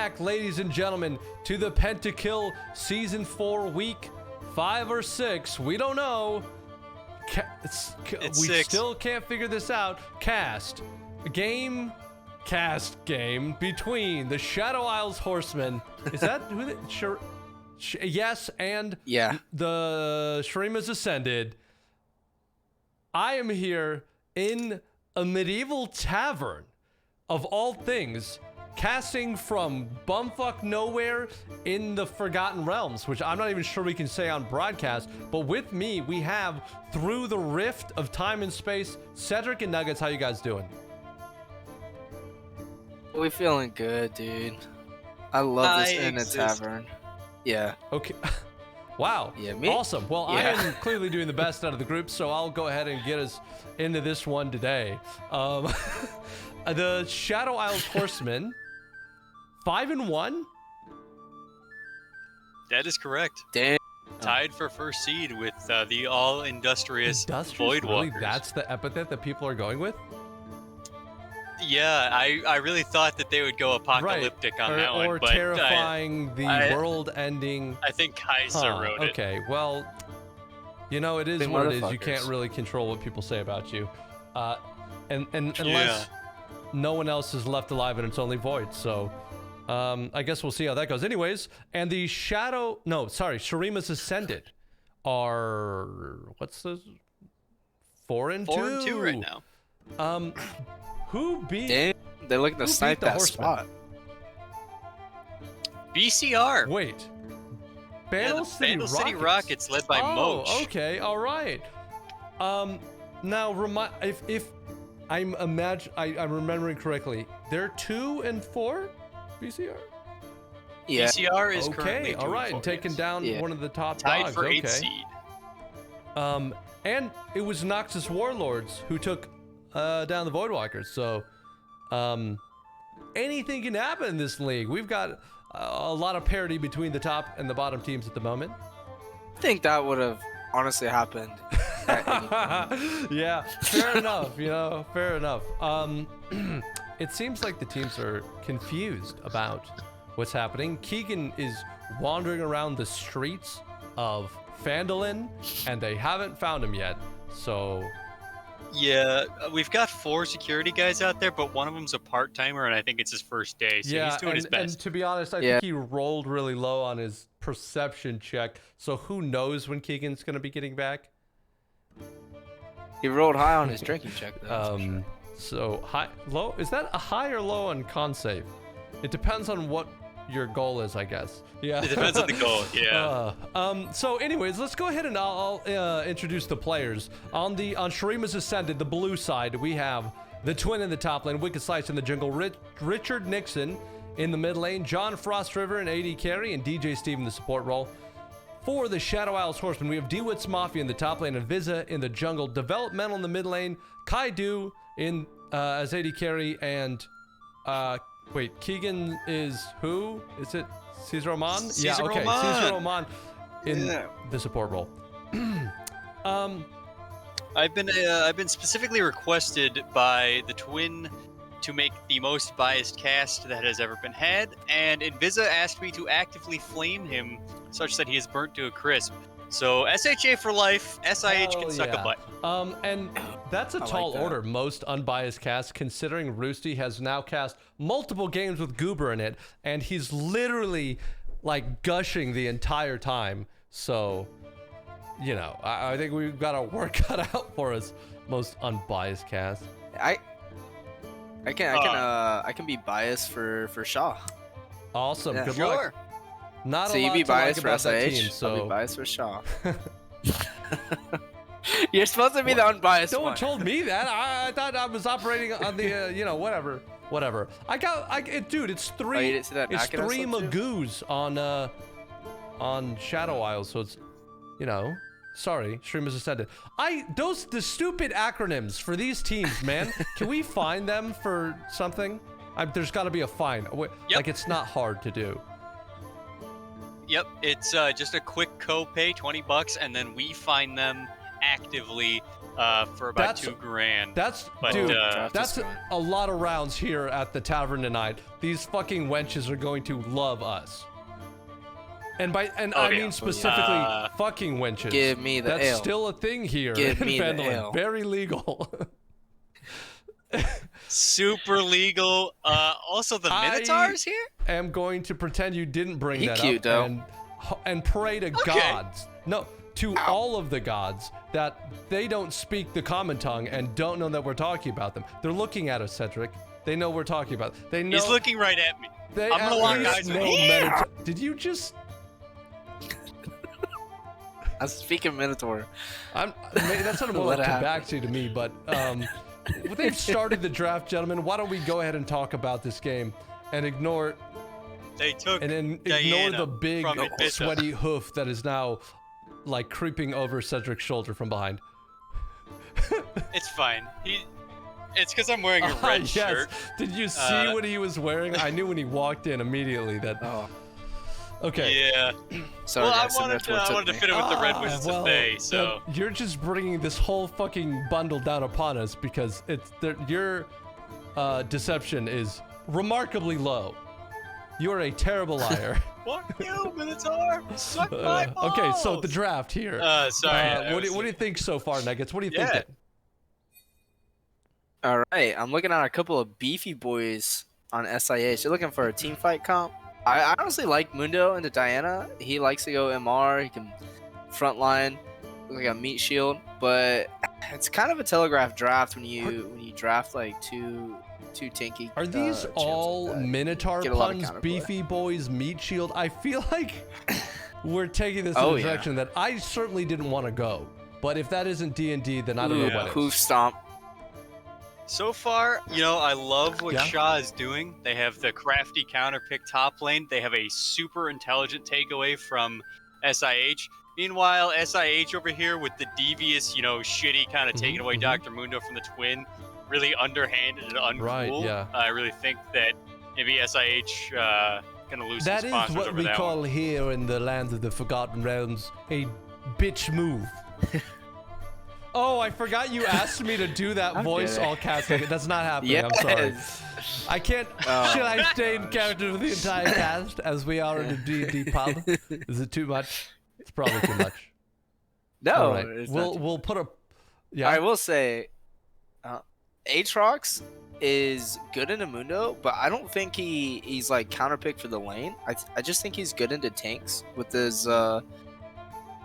back, ladies and gentlemen, to the Pentakill Season 4 Week 5 or 6. We don't know. We 6. still can't figure this out. Cast game between the Shadow Isles Horsemen. Is that who they... yes, and yeah, the Shurima's Ascended. I am here in a medieval tavern, of all things, casting from bumfuck nowhere in the Forgotten Realms, which I'm not even sure we can say on broadcast, but with me, we have, through the rift of time and space, Cedric and Nuggetz. How you guys doing? we feeling good, dude. I love this in a tavern. Yeah. Okay. Wow. Yeah, me? Awesome. Well, Yeah. I am clearly doing the best out of the group, so I'll go ahead and get us into this one today. The Shadow Isles Horsemen, 5-1. That is correct. Damn. Tied for first seed with the all-industrious Void Really? Walkers. That's the epithet that people are going with? Yeah, I really thought that they would go apocalyptic on that one, or but terrifying, world-ending. I think Kaiser wrote it. Okay, well, you know, it is Big what it is. You motherfuckers. can't really control what people say about you. And unless no one else is left alive and it's only Void, so I guess we'll see how that goes. Anyways, and the Shurima's Ascended are, what's this? 4-2? 4-2 right now. Who beat... Damn. They're looking to snipe the that Horsemen? spot. BCR. Wait. Yeah, the Vandal City Rockets led by Moch. Okay, all right. Now if I'm remembering correctly, they're 2-4 BCR. Yeah. BCR is Okay, currently all right, 2-4, taking yes. down one of the top Tied dogs. for Okay. 8th seed. And it was Noxus Warlords who took down the Voidwalkers. So, anything can happen in this league. We've got a lot of parity between the top and the bottom teams at the moment. I think that would have honestly happened. At any point. Yeah, fair enough. You know, fair enough. It seems like the teams are confused about what's happening. Keegan is wandering around the streets of Phandalin, and they haven't found him yet. So, Yeah, we've got 4 security guys out there, but one of them's a part-timer, and I think it's his first day, so yeah, he's doing his best. And to be honest, I think he rolled really low on his perception check. So who knows when Keegan's gonna be getting back? He rolled high on his drinking check, though. So high, low. Is that a high or low on con save? It depends on what your goal is, I guess. Yeah. It depends on the goal. Yeah. So anyways, let's go ahead and I'll introduce the players. On Shurima's Ascended, the blue side, we have the twin in the top lane, Wicked Slice in the jungle, Richard Nixon in the mid lane, John Frost River in AD carry, and DJ Steve in the support role. For the Shadow Isles Horsemen, we have D-Witz Mafia in the top lane, and Visa in the jungle, Developmental in the mid lane, Kaidu in as AD carry, and wait, Keegan is who? Is it Caesar Oman? Caesar yeah, okay, Oman. Caesar Oman in the support role. I've been specifically requested by the twin to make the most biased cast that has ever been had, and Invisa asked me to actively flame him such that he is burnt to a crisp. So SHA for life, SIH can suck a butt. And that's a tall order. Most unbiased cast, considering Roosty has now cast multiple games with Goober in it, and he's literally like gushing the entire time. So, you know, I think we've got our work cut out for us. Most unbiased cast. I can be biased for SHA. Awesome. Yeah. Good Sure. luck. Not So a you lot be to like biased for about that SIH. team, so I'll be biased for SHA. You're supposed to be the unbiased no one. one told me that. I thought I was operating on the, you know, whatever. Dude, it's three. Oh, you didn't see that it's Nuggetz 3 episode too? Magoos on Shadow Isles, so it's, you know. Sorry, Shurima's Ascended. The stupid acronyms for these teams, man. Can we find them for something? There's got to be a fine. Yep. Like, it's not hard to do. Yep, it's just a quick co-pay, $20, and then we find them actively for about That's- 2 grand. That's But, dude. uh, That's a lot of rounds here at the tavern tonight. These fucking wenches are going to love us. And I Oh, yeah. mean specifically fucking wenches. Give me the That's ale. still a thing here Give in me the Finland. ale. Very legal. Super legal. Also, the Minotaurs here? I'm going to pretend you didn't bring He that cute, up though. and pray to Okay. gods. No, to all of the gods that they don't speak the common tongue and don't know that we're talking about them. They're looking at us, Cedric. They know we're talking about. They know. He's looking right at me. They I'm gonna at lock least eyes with know him. Did you just? I'm speaking Minotaur. That sounded more Let like it happen. Tabaxi to me, but they've started the draft, gentlemen. Why don't we go ahead and talk about this game and ignore They took and then ignore Diana the big from Ibiza. sweaty hoof that is now like creeping over Cedric's shoulder from behind. It's fine. It's because I'm wearing a red Yes. shirt. Did you see what he was wearing? I knew when he walked in immediately that. Oh, Okay. Yeah. sorry. Well, I guys, the wanted Minotaur to took me. fit in with the Red Wizards well, of Thay, so then you're just bringing this whole fucking bundle down upon us because your deception is remarkably low. You are a terrible liar. fuck you, Minotaur. Suck my balls. Okay, so the draft here. Sorry. What do you think so far, Nuggets? What do you think? Yeah. All right, I'm looking at a couple of beefy boys on SIH. They're looking for a team fight comp. I honestly like Mundo into Diana. He likes to go MR. He can frontline, look like a meat shield. But it's kind of a telegraph draft when you draft like two tanky. Are these champs all like that. Minotaur Get a lot of puns, counterplay. beefy boys, meat shield? I feel like we're taking this Oh, in a yeah. direction that I certainly didn't want to go. But if that isn't D&D, then I don't know Ooh, what hoof is. stomp. So far, I love what Yeah. SHA is doing. They have the crafty counterpick top lane. They have a super intelligent takeaway from SIH. Meanwhile, SIH over here with the devious, shitty kind of taking away mhm. Dr. Mundo from the twin, really underhanded and uncool. Right, yeah. I really think that maybe SIH gonna lose That some is sponsors what over we that call one. here in the lands of the Forgotten Realms a bitch move. Oh, I forgot you asked me to do that voice Okay. all casting. That's not happening. I'm sorry. Yes. I can't. Oh, Should I stay in gosh. character for the entire cast as we are in a D&D pub? Is it too much? It's probably too much. No, All right. it's not too We'll put a. Yeah. I will say, Aatrox is good into Mundo, but I don't think he's like counterpick for the lane. I just think he's good into tanks with his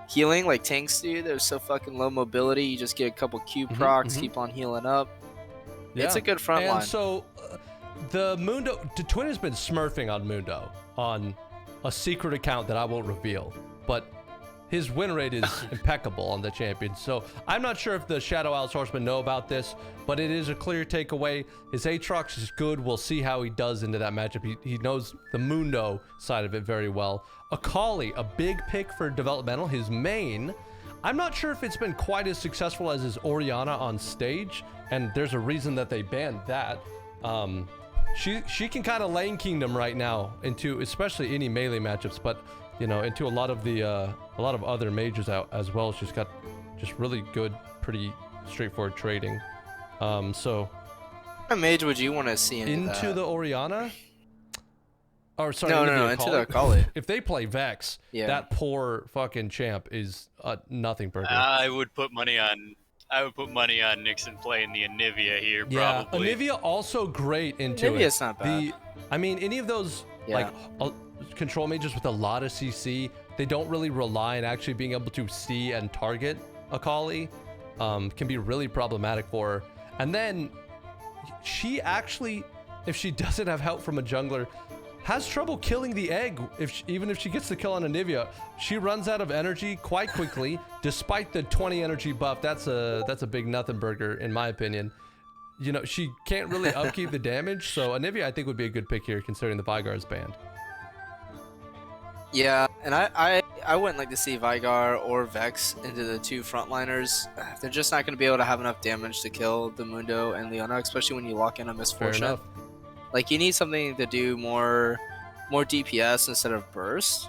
healing, like tanks do. They're so fucking low mobility. You just get a couple Q procs, keep on healing up. It's a good front and line. so the Twin has been smurfing on Mundo on a secret account that I won't reveal, but his win rate is impeccable on the champion. So I'm not sure if the Shadow Owls Horsemen know about this, but it is a clear takeaway. His Aatrox is good. We'll see how he does into that matchup. He knows the Mundo side of it very well. Akali, a big pick for developmental. His main, I'm not sure if it's been quite as successful as his Orianna on stage, and there's a reason that they banned that. She can kind of lane kingdom right now into especially any melee matchups, but into a lot of other mages out as well. She's got just really good, pretty straightforward trading. So What mage would you want to see into that? the Orianna? Or sorry, into the Akali. If they play Vex, Yeah. that poor fucking champ is nothing burger. I would put money on Nixon playing the Anivia here, Yeah, probably. Anivia also great into it. Anivia's not bad. I mean, any of those Yeah. control mages with a lot of CC, they don't really rely on actually being able to see and target Akali. Can be really problematic for her. And then she actually, if she doesn't have help from a jungler, has trouble killing the egg. Even if she gets the kill on Anivia, she runs out of energy quite quickly. Despite the 20 energy buff, that's a big nothing burger in my opinion. She can't really upkeep the damage, so Anivia I think would be a good pick here considering the Vygar's banned. Yeah, and I wouldn't like to see Vygar or Vex into the two frontliners. They're just not going to be able to have enough damage to kill the Mundo and Leona, especially when you lock in a Fair Misfortune. enough. Like, you need something to do more DPS instead of burst.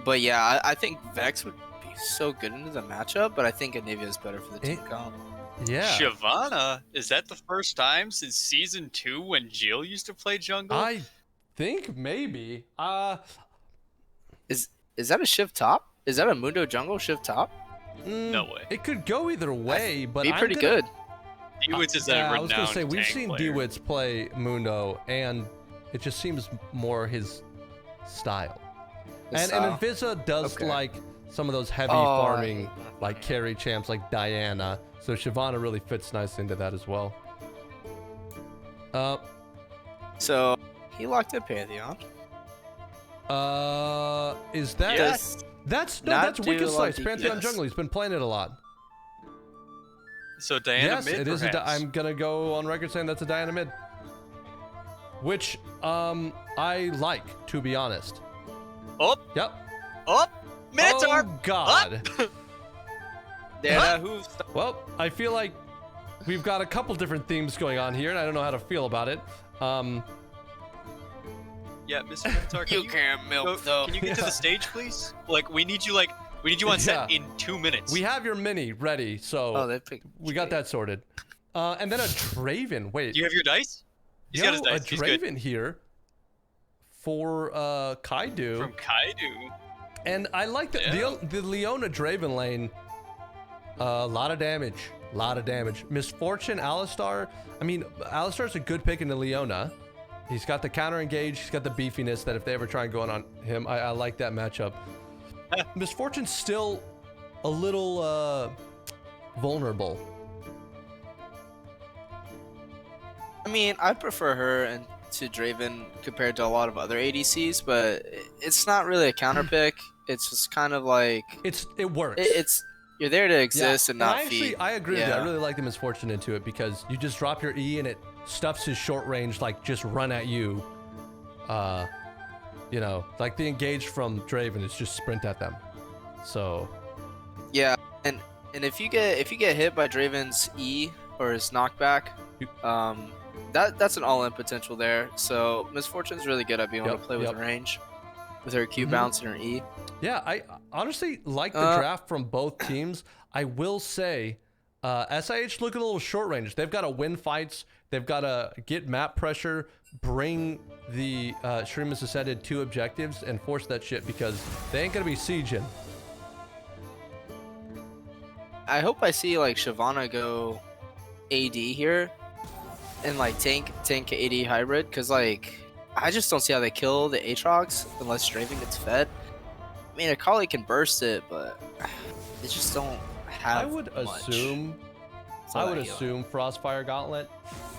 But yeah, I think Vex would be so good into the matchup, but I think Anivia is better for the team comp. Yeah. Shyvana? Is that the first time since Season 2 when Jill used to play jungle? I think maybe. Is that a shift top? Is that a Mundo jungle shift top? No way. It could go either way, but Be pretty good. DeWitz is a Yeah, I renowned was gonna say we've tank seen player. DeWitz play Mundo, and it just seems more his style. And Invisa does like some of those heavy farming, like carry champs like Diana. So Shyvana really fits nicely into that as well. So he locked in Pantheon. Is that? Yes. That's Not that's Wicked do a lot of Slice. Pantheon DPS. Jungle. He's been playing it a lot. So Diana Yes, mid, it is. perhaps. I'm gonna go on record saying that's a Diana mid, which I like, to be honest. Oh, Yep. oh, Minotaur! Oh God. Yeah, Well, I feel like we've got a couple different themes going on here, and I don't know how to feel about it. Yeah, Mr. Minotaur, you can't milk though. Can you get to the stage, please? We need you on set in 2 minutes. We have your mini ready, so Oh, they picked. we got that sorted. And then a Draven. Wait, Do you have your dice? He's got his dice. a He's good. Draven here for Kaidu. From Kaidu. And I like the Leona Draven lane. A lot of damage. Misfortune, Alistar. I mean, Alistar's a good pick into Leona. He's got the counter engage. He's got the beefiness that if they ever try and go on him, I like that matchup. Misfortune's still a little vulnerable. I mean, I prefer her and to Draven compared to a lot of other ADCs, but it's not really a counter pick. It's just kind of like It works. it's you're there to exist and not feed. I agree with you. I really like the Misfortune into it because you just drop your E and it stuffs his short range, like just run at you. You know, like the engage from Draven is just sprint at them. So Yeah, and if you get hit by Draven's E or his knockback, that's an all-in potential there. So Misfortune's really good at being able to play with range, with her Q bounce and her E. yeah, I honestly like the draft from both teams. I will say, SIH look a little short range. They've got to win fights. They've got to get map pressure, bring the Shurima's Ascended 2 objectives, and force that shit because they ain't gonna be sieging. I hope I see like Shyvana go AD here and like tank AD hybrid, because like I just don't see how they kill the Aatrox unless Draven gets fed. I mean, Akali can burst it, but they just don't have I would much. assume Frostfire Gauntlet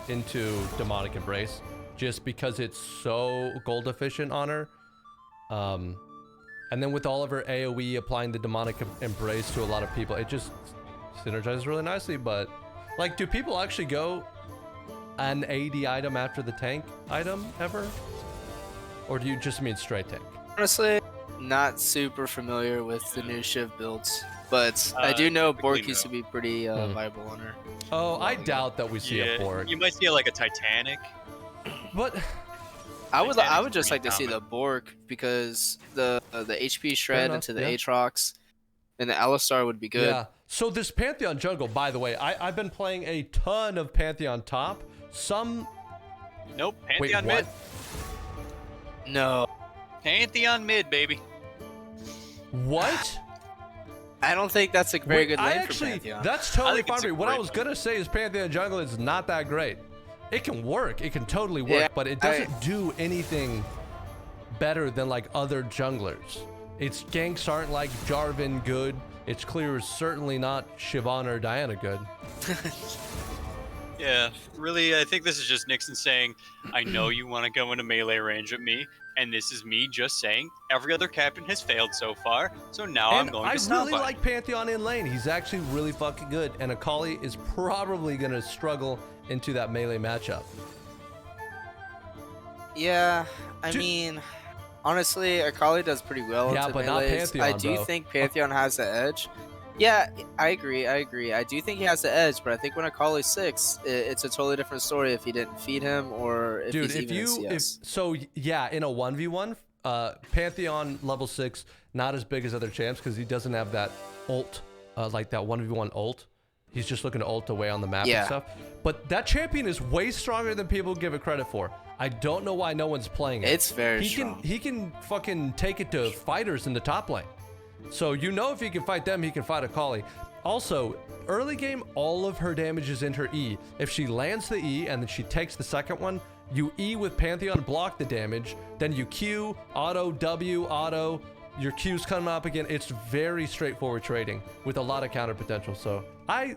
into Demonic Embrace just because it's so gold efficient on her. And then with all of her AoE applying the Demonic Embrace to a lot of people, it just synergizes really nicely. But like, do people actually go an AD item after the tank item ever? Or do you just mean straight tank? Honestly, not super familiar with the new Shiv builds, but I do know Bork used to be pretty viable on her. Oh, I doubt that we see a Bork. You might see like a Titanic. But I would Titanic's just like pretty to see the common. Bork because the HP shred enough, into the yeah. Aatrox and the Alistar would be good. yeah. So this Pantheon jungle, by the way, I've been playing a ton of Pantheon top. Some Nope, wait, Pantheon what? mid. No, Pantheon mid, baby. What? I don't think that's a very Wait, good I lane for actually, Pantheon. that's totally think fine. it's for a me. What I great was lane. gonna say is Pantheon jungle is not that great. It can work. It can totally work, Yeah, but it doesn't do anything better than like other junglers. Its ganks aren't like Jarvan good. Its clear is certainly not Shyvana or Diana good. Yeah, really, I think this is just Nixon saying, I know you want to go into melee range with me, and this is me just saying, every other captain has failed so far, so now I'm And going I to stop really like Pantheon in lane. He's actually really fucking good, and Akali is probably gonna struggle into that melee matchup. Yeah, I Dude. mean, honestly, Akali does pretty well. Yeah, into but not melees. Pantheon, I do bro. think Pantheon has the edge. Yeah, I agree. I do think he has the edge, but I think when Akali's 6, it's a totally different story if he didn't feed him or if Dude, he's even in CS. yeah, in a 1v1, Pantheon level 6, not as big as other champs because he doesn't have that ult, like that 1v1 ult. He's just looking to ult away on the map and stuff. But that champion is way stronger than people give it credit for. I don't know why no one's playing it. It's very strong. He can fucking take it to fighters in the top lane. So you know if he can fight them, he can fight Akali. Also, early game, all of her damage is in her E. If she lands the E and then she takes the second one, you E with Pantheon, block the damage, then you Q, auto, W, auto, your Q's coming up again. It's very straightforward trading with a lot of counter potential. So I'll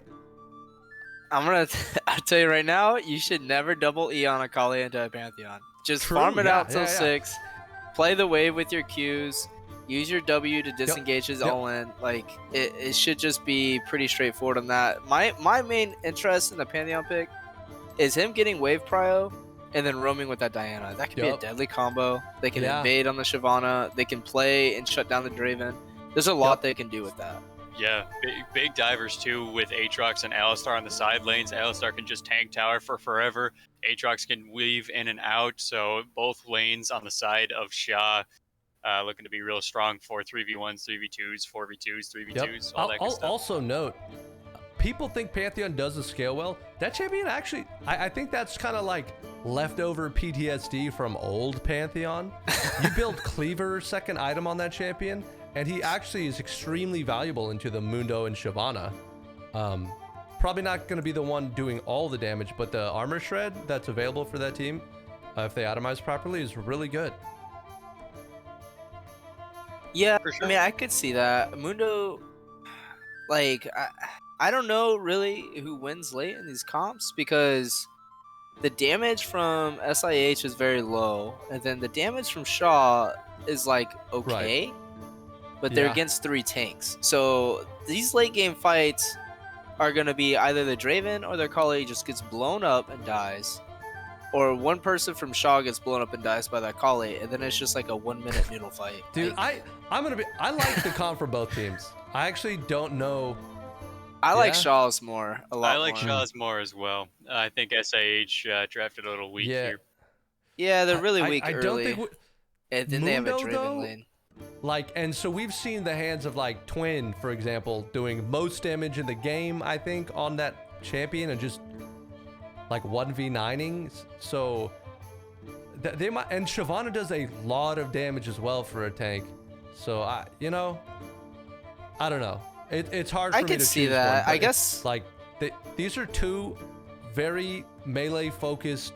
tell you right now, you should never double E on Akali into a Pantheon. Just farm it out till 6, play the wave with your Qs, use your W to disengage his all in. Like it should just be pretty straightforward on that. My main interest in the Pantheon pick is him getting wave prio and then roaming with that Diana. That could be a deadly combo. They can invade on the Shyvana. They can play and shut down the Draven. There's a lot they can do with that. Yeah, big divers too with Aatrox and Alistar on the side lanes. Alistar can just tank tower for forever. Aatrox can weave in and out, so both lanes on the side of SHA looking to be real strong for 3v1s, 3v2s, 4v2s, 3v2s, all that good stuff. Also note, people think Pantheon doesn't scale well. That champion actually, I think that's kind of like leftover PTSD from old Pantheon. You build Cleaver second item on that champion, and he actually is extremely valuable into the Mundo and Shyvana. Probably not going to be the one doing all the damage, but the armor shred that's available for that team, if they atomize properly, is really good. Yeah, for sure. I mean, I could see that. Mundo, like, I don't know really who wins late in these comps because the damage from SIH is very low, and then the damage from SHA is like okay. Right. But they're against 3 tanks. So these late game fights are going to be either the Draven or their Akali just gets blown up and dies. Or one person from SHA gets blown up and dies by that Akali, and then it's just like a 1-minute noodle fight. Dude, I like the comp for both teams. I actually don't know. I like Shaw's more, a lot I like more. Shaw's more as well. I think SIH drafted a little weak here. Yeah, they're really weak I early. don't think and then Mundo, they have a Draven lane. Like, and so we've seen the hands of like Twin, for example, doing most damage in the game, I think, on that champion and just like 1v9ing. So they might, and Shyvana does a lot of damage as well for a tank. So I don't know. It's hard for me to choose. I can see that. I guess like these are 2 very melee focused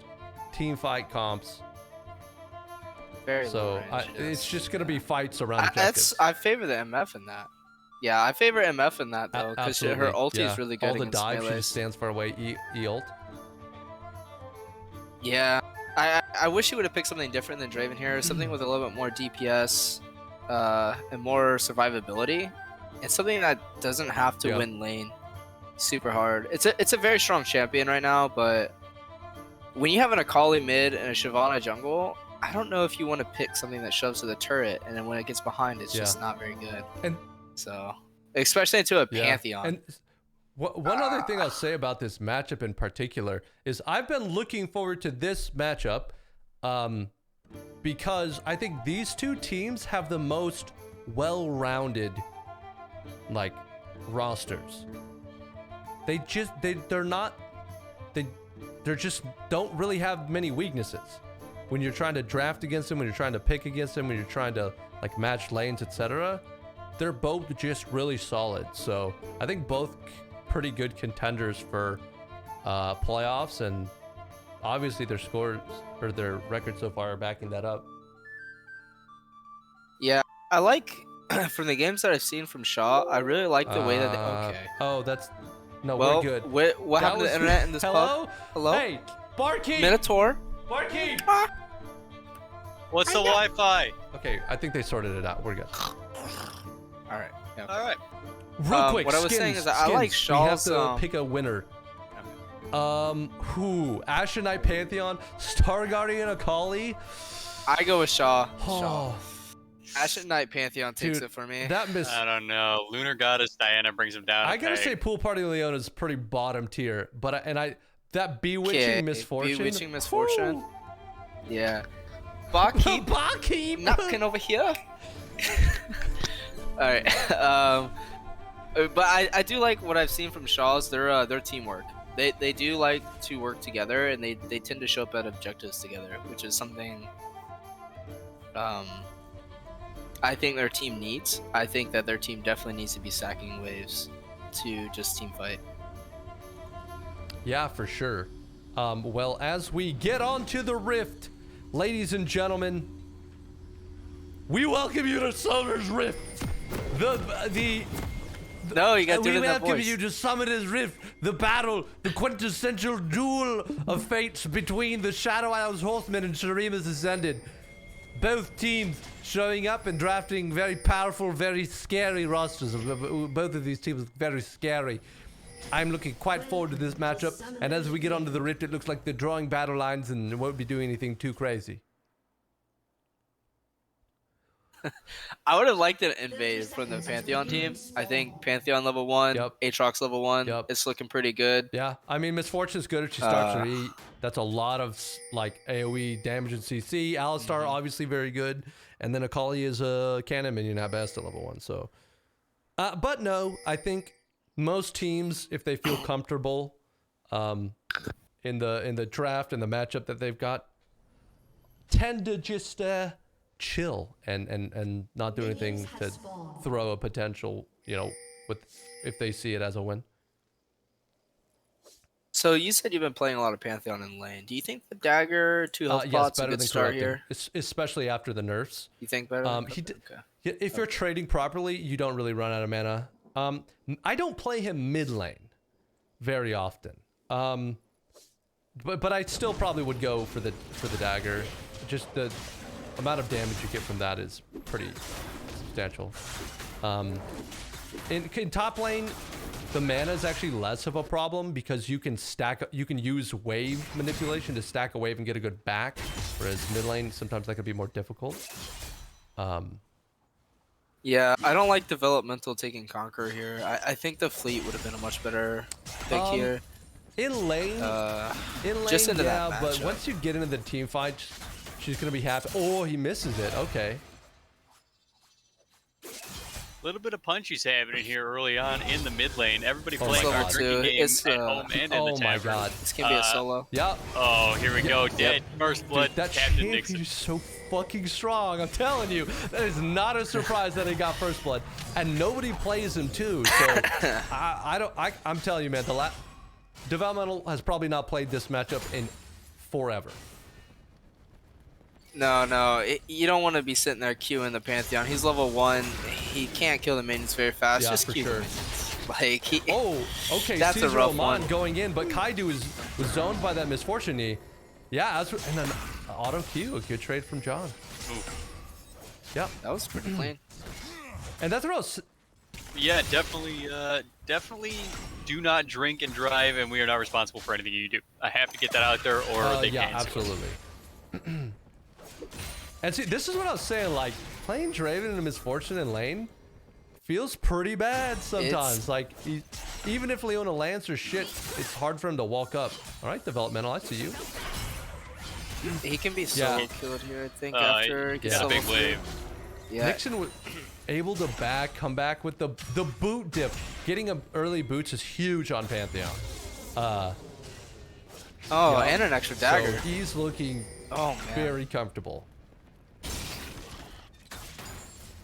team fight comps. So it's just gonna be fights around objectives. I favor the MF in that. Yeah, I favor MF in that though, because her ulti is really good. All the dive, she just stands far away. E ult. Yeah, I wish she would have picked something different than Draven here, something with a little bit more DPS and more survivability, and something that doesn't have to win lane super hard. It's a very strong champion right now, but when you have an Akali mid and a Shyvana jungle, I don't know if you want to pick something that shoves to the turret, and then when it gets behind, it's just not very good. And so, especially into a Pantheon. And one other thing I'll say about this matchup in particular is I've been looking forward to this matchup because I think these 2 teams have the most well-rounded like rosters. They just don't really have many weaknesses. When you're trying to draft against them, when you're trying to pick against them, when you're trying to like match lanes, etc., they're both just really solid. So I think both pretty good contenders for playoffs, and obviously their scores or their record so far are backing that up. Yeah, I like from the games that I've seen from SHA, I really like the way that they... Oh, that's... No, we're good. What happened to the internet in this pub? Hello? Hey, Barkeep! Minotaur? Barkeep! What's the Wi-Fi? Okay, I think they sorted it out. We're good. Alright. Yeah. Alright. Real quick, what I was saying is that I like Shaw's... We have to pick a winner. Who? Ashen Knight Pantheon? Star Guardian Akali? I go with SHA. Oh. Ashen Knight Pantheon takes it for me. I don't know. Lunar Goddess Diana brings him down. I gotta say, Pool Party Leona is pretty bottom tier, but that Bewitching Misfortune. Bewitching Misfortune. Yeah. Barkeep. Barkeep. Napkin over here. All right. But I do like what I've seen from SHA's. Their teamwork. They do like to work together, and they tend to show up at objectives together, which is something I think their team needs. I think that their team definitely needs to be stacking waves to just team fight. Yeah, for sure. Well, as we get onto the Rift, ladies and gentlemen, we welcome you to Summer's Rift. No, you got to do it we in that welcome voice. you to Summoner's Rift, the battle, the quintessential duel of fates between the Shadow Isles Horsemen and Shurima's Ascended. Both teams showing up and drafting very powerful, very scary rosters. Both of these teams are very scary. I'm looking quite forward to this matchup, and as we get onto the Rift, it looks like they're drawing battle lines and won't be doing anything too crazy. I would have liked an invade from the Pantheon team. I think Pantheon level 1, Yep. Aatrox level 1. Yep. It's looking pretty good. Yeah, I mean, Miss Fortune's good if she starts her E. That's a lot of like AoE damage and CC. Alistar obviously very good, and then Akali is a cannon minion at best at level 1. So, but no, I think most teams, if they feel comfortable, in the draft and the matchup that they've got, tend to just chill and not do anything to throw a potential, if they see it as a win. So you said you've been playing a lot of Pantheon in lane. Do you think the dagger 2 health Yes, pot's a better good than start corrupting, here? especially after the nerfs. You think better? Okay. If you're trading properly, you don't really run out of mana. I don't play him mid lane very often. But I still probably would go for the dagger. Just the amount of damage you get from that is pretty substantial. In top lane, the mana is actually less of a problem because you can use wave manipulation to stack a wave and get a good back, whereas mid lane sometimes that could be more difficult. Yeah, I don't like developmental taking Conqueror here. I think the fleet would have been a much better pick here. In lane, just into yeah, that but matchup. once you get into the team fight, she's gonna be happy. Oh, he misses it. Okay. A little bit of punchies happening here early on in the mid lane. Everybody playing my our God. drinking game It's, at home and in Oh the my tavern. God. This can be a solo. Yeah. Oh, here we go. Dead. First blood. Dude, that Captain champion Nixon. is so fucking strong. I'm telling you, that is not a surprise that he got first blood, and nobody plays him too. So I'm telling you, man, developmental has probably not played this matchup in forever. No, you don't want to be sitting there queuing the Pantheon. He's level 1. He can't kill the minions very fast. Yeah, Just for queue sure. the minions. Like he. Oh, okay. That's a Caesar rough Oman one. going in, but Kaidu was zoned by that misfortune knee. Yeah, and then auto Q, a good trade from John. Ooh. Yep, That was pretty clean. and that's what else. Yeah, definitely do not drink and drive, and we are not responsible for anything you do. I have to get that out there, or they Yeah, cancel. absolutely. And see, this is what I was saying. Like playing Draven in a misfortune in lane feels pretty bad sometimes. Like even if Leona lands or shit, it's hard for him to walk up. All right, developmental, I see you. He can be solo killed here, I think, after he gets yeah, level big 3. wave. Yeah. Nixon was able to come back with the boot dip. Getting an early boots is huge on Pantheon. Oh, yeah. and an extra dagger. So he's looking Oh man. very comfortable.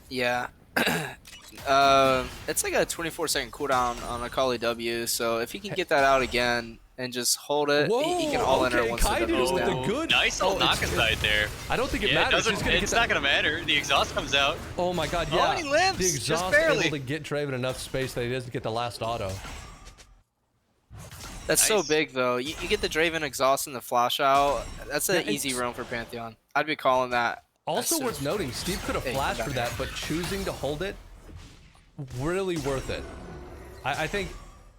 Yeah. It's like a 24-second cooldown on Akali W, so if he can get that out again and just hold it, he can all enter once the Kaidu W is with down. a good. Nice old knock aside there. I don't think it Yeah, it matters. doesn't. He's gonna It's get not that. gonna matter. The exhaust comes out. Oh my god, Oh, yeah. he lives, The just exhaust barely. able to get Draven enough space that he doesn't get the last auto. That's so Nice. big though. You get the Draven exhaust and the flash out. That's an Yeah, easy it's- roam for Pantheon. I'd be calling that. Also as soon worth as- noting, Steve could have Hey, flashed come for back that, but choosing to hold it, really worth it. I think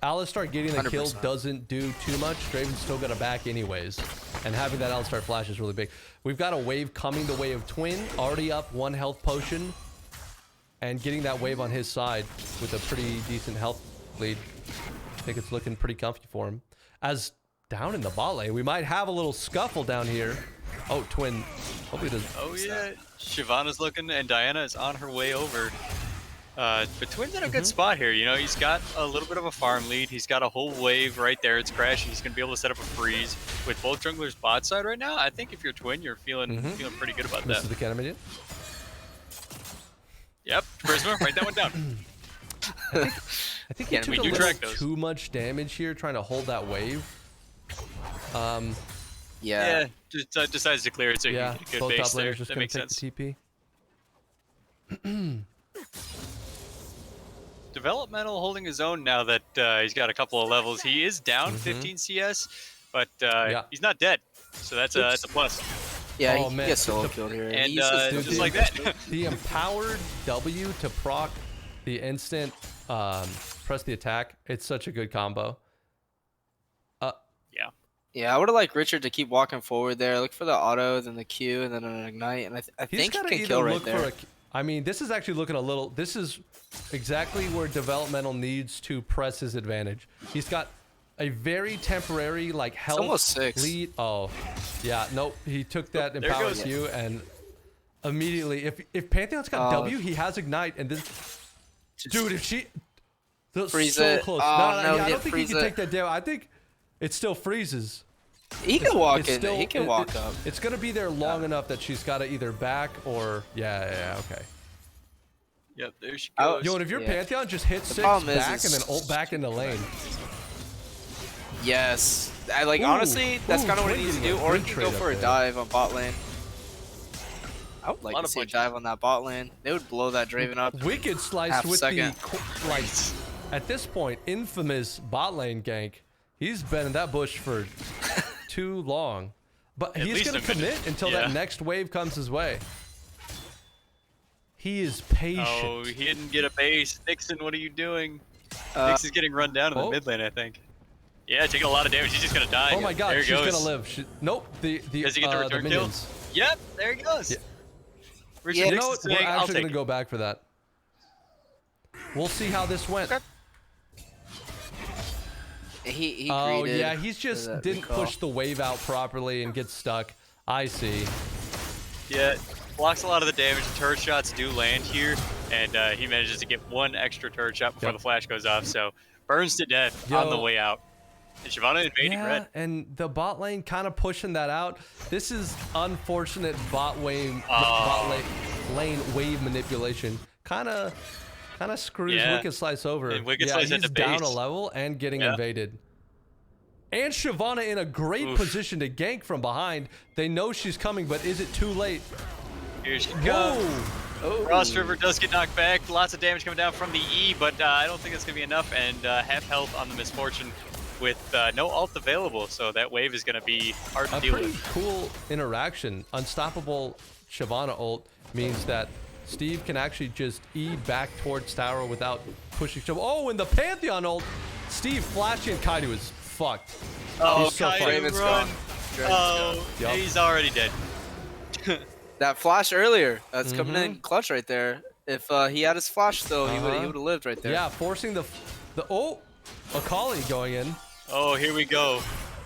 Alistar getting the kill 100%. doesn't do too much. Draven's still got a back anyways. And having that Alistar flash is really big. We've got a wave coming the way of Twin, already up 1 health potion. And getting that wave on his side with a pretty decent health lead. I think it's looking pretty comfy for him. As down in the bot lane, we might have a little scuffle down here. Oh, Twin. Hopefully does. Oh yeah, Shyvana's looking, and Diana is on her way over. But Twin's in a good spot here. You know, he's got a little bit of a farm lead. He's got a whole wave right there. It's crashing. He's gonna be able to set up a freeze with both junglers bot side right now. I think if you're Twin, you're feeling pretty good about This that. is the Canada. Yep, Prisma, write that one down. I think he Yeah, took we a do little track those. too much damage here trying to hold that wave. Yeah, just decides to clear it so Yeah, you can get a both good top base there. laners just That gonna makes take sense. the TP. Developmental holding his own now that he's got a couple of levels. He is down 15 CS, but he's not dead, so that's a plus. Yeah, Oh, he man. gets solo killed here. And He's just dude, just like that. The empowered W to proc the instant press the attack. It's such a good combo. Yeah, I would have liked Richard to keep walking forward there. Look for the auto, then the Q, and then an ignite. And I He's think he gotta can either kill right look there. for a. I mean, this is actually looking a little. This is exactly where developmental needs to press his advantage. He's got a very temporary like health almost 6. lead. Oh, yeah. Nope. He took that there empowered goes. Q and immediately, if Pantheon's got W, he has ignite, and this. Dude, if she. Freeze so it. close. Oh, no, no, yeah, he I didn't don't think he freeze can it. take that down. I think it still freezes. He can walk It's in. still- He can walk up. It's gonna be there long enough that she's got to either back or okay. Yep, there she Oh, goes. Yo, and if your Yeah. Pantheon just hits 6 problem is back and then it's- ult back into lane. Yes. I like Ooh, honestly, that's ooh, kind of what Twin he needs to getting do. a Or he good can go trade for a up there. dive on bot lane. I would like Lot to of see a punches. dive on that bot lane. They would blow that Draven up. Wicked sliced Half a with second. the like at this point infamous bot lane gank. He's been in that bush for too long, but At he's least gonna a minute. commit until Yeah. that next wave comes his way. He is patient. Oh, he didn't get a base. Nixon, what are you doing? Uh, Nix is getting run down in the oh. mid lane, I think. Yeah, taking a lot of damage. He's just gonna die. Oh my God, there he she's goes. gonna live. Nope, the Does he get the return kill? minions. Yep, there he goes. Yeah. Richard Yeah, You Nix know is what? We're saying, I'll actually take gonna it. go back for that. We'll see how this went. Okay. he Oh greeted yeah, he's for just that didn't recall. push the wave out properly and get stuck. I see. Yeah, blocks a lot of the damage. Turret shots do land here, and he manages to get one extra turret shot before Yep. the flash goes off, so burns to death Yo. on the way out. And Shyvana invading Yeah, red. and the bot lane kind of pushing that out. This is unfortunate bot lane lane wave manipulation. Kind of screws Yeah. Wicked Slice over. And Wicked yeah, Slice he's at the down a base. level and getting Yeah. invaded. And Shyvana in a great Oof. position to gank from behind. They know she's coming, but is it too late? Here she Whoa! goes. Oh. Frost River does get knocked back. Lots of damage coming down from the E, but I don't think it's going to be enough. And half health on the Misfortune with no ult available. So that wave is going to be hard to A deal pretty with. cool interaction. Unstoppable Shyvana ult means that Steve can actually just E back towards tower without pushing. Oh, and the Pantheon ult, Steve flashing Kaido is fucked. Oh, He's so Kaido, fucked. Draven's run. gone. Oh, Yup. he's already dead. That flash earlier, that's coming Mm-hmm. in clutch right there. If he had his flash though, he would Uh-huh. have lived right there. Yeah, forcing the Akali going in. Oh, here we go.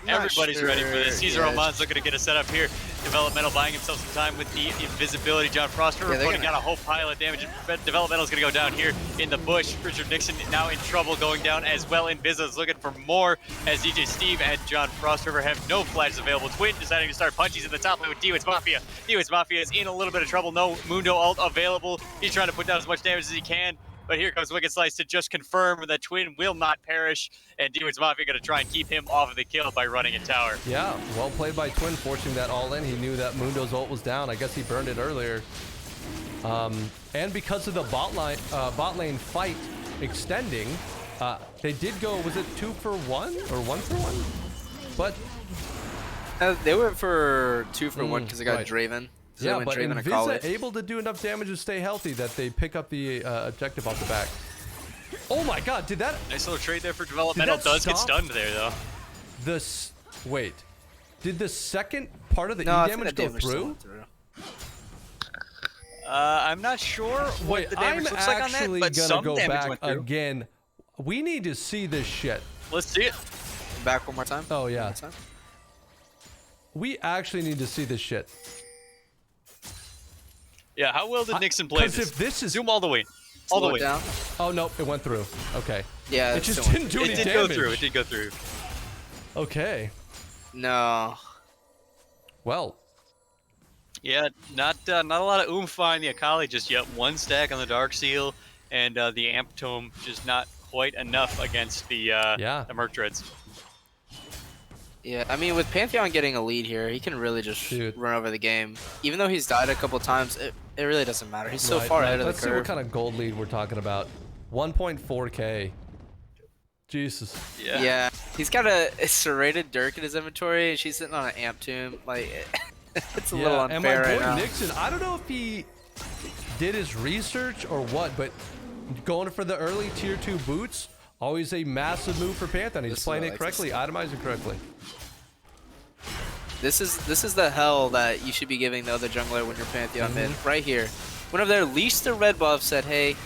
Not Everybody's ready for this. sure, Caesar yeah. Oman's looking to get a setup here. Developmental buying himself some time with the invisibility. John Frost River Yeah, they're putting gonna- down a whole pile of damage. Developmental's going to go down here in the bush. Richard Nixon now in trouble going down as well. Invisa's looking for more as DJ Steve and John Frost River have no flashes available. Twin deciding to start punchies in the top lane with Dewitz Mafia. Dewitz Mafia is in a little bit of trouble. No Mundo ult available. He's trying to put down as much damage as he can. But here comes Wicked Slice to just confirm that Twin will not perish, and Dewitz Mafia going to try and keep him off of the kill by running a tower. Yeah, well played by Twin, forcing that all in. He knew that Mundo's ult was down. I guess he burned it earlier. And because of the bot lane fight extending, they did go, was it 2 for 1 or 1 for 1? But They went for 2 for 1 because they got right. Draven. So yeah, they went but Draven and Akali. Invisa able to do enough damage to stay healthy that they pick up the objective off the back. Oh my God, did that? Nice little trade there for developmental. that Does get stop? stunned there though. Wait, did the second part of the No, I think damage the go damage still through? went through. I'm not sure what Wait, the I'm damage looks like on that, actually but gonna some go damage back went through. again. We need to see this shit. Let's see it. Back one more time. Oh yeah. One more time. We actually need to see this shit. Yeah, how well did Nixon play Because this? if this is... Zoom all the way. All the Slow it way. down. Oh, no, it went through. Okay. Yeah, It just still didn't do any It did damage. go through. It did go through. Okay. No. Well. Yeah, not a lot of oomph on the Akali just yet. One stack on the Dark Seal, and the Amp Tome just not quite enough against the Merc Dreads. Yeah, I mean, with Pantheon getting a lead here, he can really just run over the game. Even though he's died a couple times, it really doesn't matter. He's so far ahead of the curve. Let's see what kind of gold lead we're talking about. 1.4k. Jesus. Yeah. He's got a serrated Dirk in his inventory, and she's sitting on an Amp Tomb. Like, it's a little unfair and my boy right now. Nixon, I don't know if he did his research or what, but going for the early tier 2 boots, always a massive move for Pantheon. He's playing it correctly, itemizing correctly. This is the hell that you should be giving the other jungler when you're Pantheon mid. Right here. One of their least the red buff said, hey,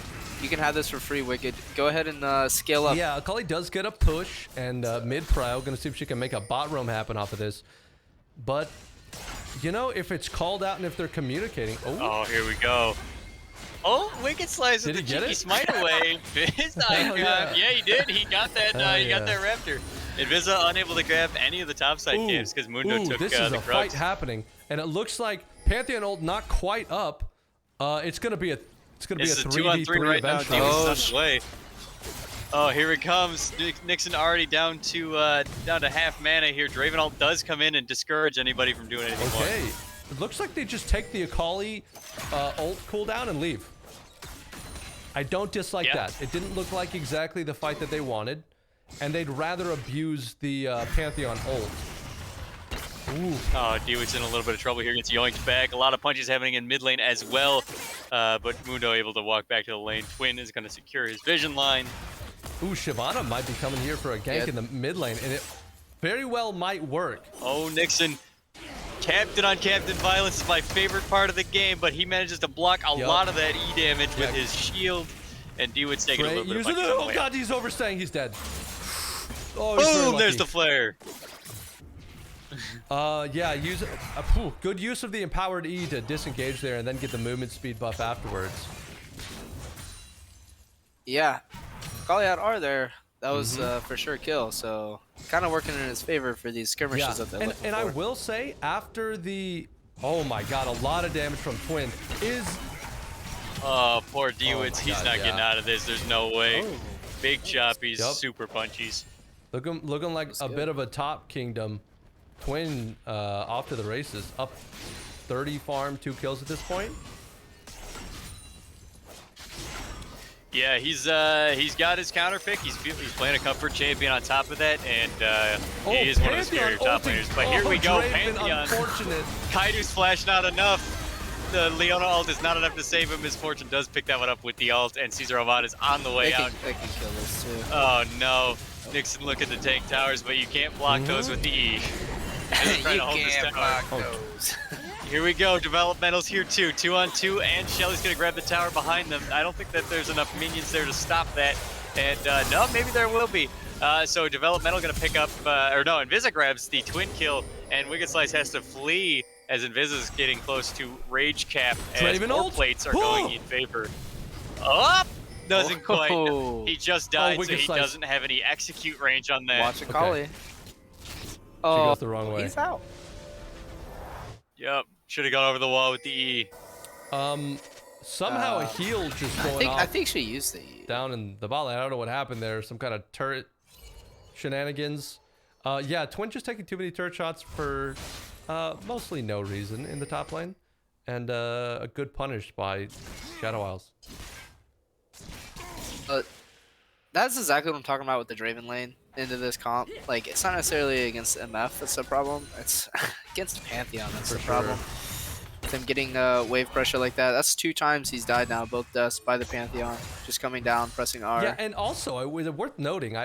you can have this for free, Wicked. Go ahead and scale up. Yeah, Akali does get a push, and mid-prow, gonna see if she can make a bot roam happen off of this. But, you know, if it's called out and if they're communicating... Oh, here we go. Oh, Wicked slices the cheeky smite away. Yeah, he did. He got that. He got that Raptor. Invisa unable to grab any of the topside camps because Mundo took this the is a Krugs. fight happening, and it looks like Pantheon ult not quite up. It's gonna be a 3v3 right now. eventually. Oh, here it comes. Nixon already down to half mana here. Draven ult does come in and discourage anybody from doing anything more. Okay, it looks like they just take the Akali ult cooldown and leave. I don't dislike that. It didn't look like exactly the fight that they wanted, and they'd rather abuse the Pantheon ult. Ooh. Oh, Dewitt's in a little bit of trouble here. Gets yoinked back. A lot of punches happening in mid lane as well, but Mundo able to walk back to the lane. Twin is going to secure his vision line. Ooh, Shyvana might be coming here for a gank in the mid lane, and it very well might work. Oh, Nixon. Captain on captain violence is my favorite part of the game, but he manages to block a lot of that E damage with his shield, and Dewitt's taking a little bit of punches on the Oh way. god, he's overstaying. He's dead. Oh, boom! There's the flare. Yeah, use good use of the empowered E to disengage there and then get the movement speed buff afterwards. Yeah, Akali had R there. That was for sure kill. So kind of working in his favor for these skirmishes that they're looking for. And I will say, after the oh my god, a lot of damage from Twin is. Oh, poor Dewitz. He's not getting out of this. There's no way. Big choppies, super punchies. Looking like a bit of a top kingdom. Twin off to the races. Up 30 farm, 2 kills at this point. Yeah, he's got his counter pick. He's playing a comfort champion on top of that, and he is one of the scarier top laners. But here we go, Pantheon. Unfortunate. Kaidu's flash not enough. The Leona ult is not enough to save him. His Fortune does pick that one up with the ult, and Caesar Avad is on the way out. They can kill this too. Oh no. Nixon look at the tank towers, but you can't block those with the E. You can't block those. Here we go, developmental's here too. 2-on-2, and Shelly's gonna grab the tower behind them. I don't think that there's enough minions there to stop that. And no, maybe there will be. So developmental gonna pick up, or no, Invisa grabs the twin kill, and Wicked Slice has to flee as Invisa's getting close to rage cap, as more plates are going in favor. Up! Doesn't quite. He just died, so he doesn't have any execute range on that. Watch Akali. She goes the wrong way. He's out. Yep, should have gone over the wall with the E. Somehow a heal just going off. I think she used the E. Down in the bot lane. I don't know what happened there. Some kind of turret shenanigans. Yeah, Twin just taking too many turret shots for mostly no reason in the top lane. And a good punish by Shadow Isles. That's exactly what I'm talking about with the Draven lane into this comp. Like, it's not necessarily against MF that's the problem. It's against Pantheon that's the problem. With him getting wave pressure like that. That's 2 times he's died now, both deaths by the Pantheon. Just coming down, pressing R. Yeah, and also, it was worth noting,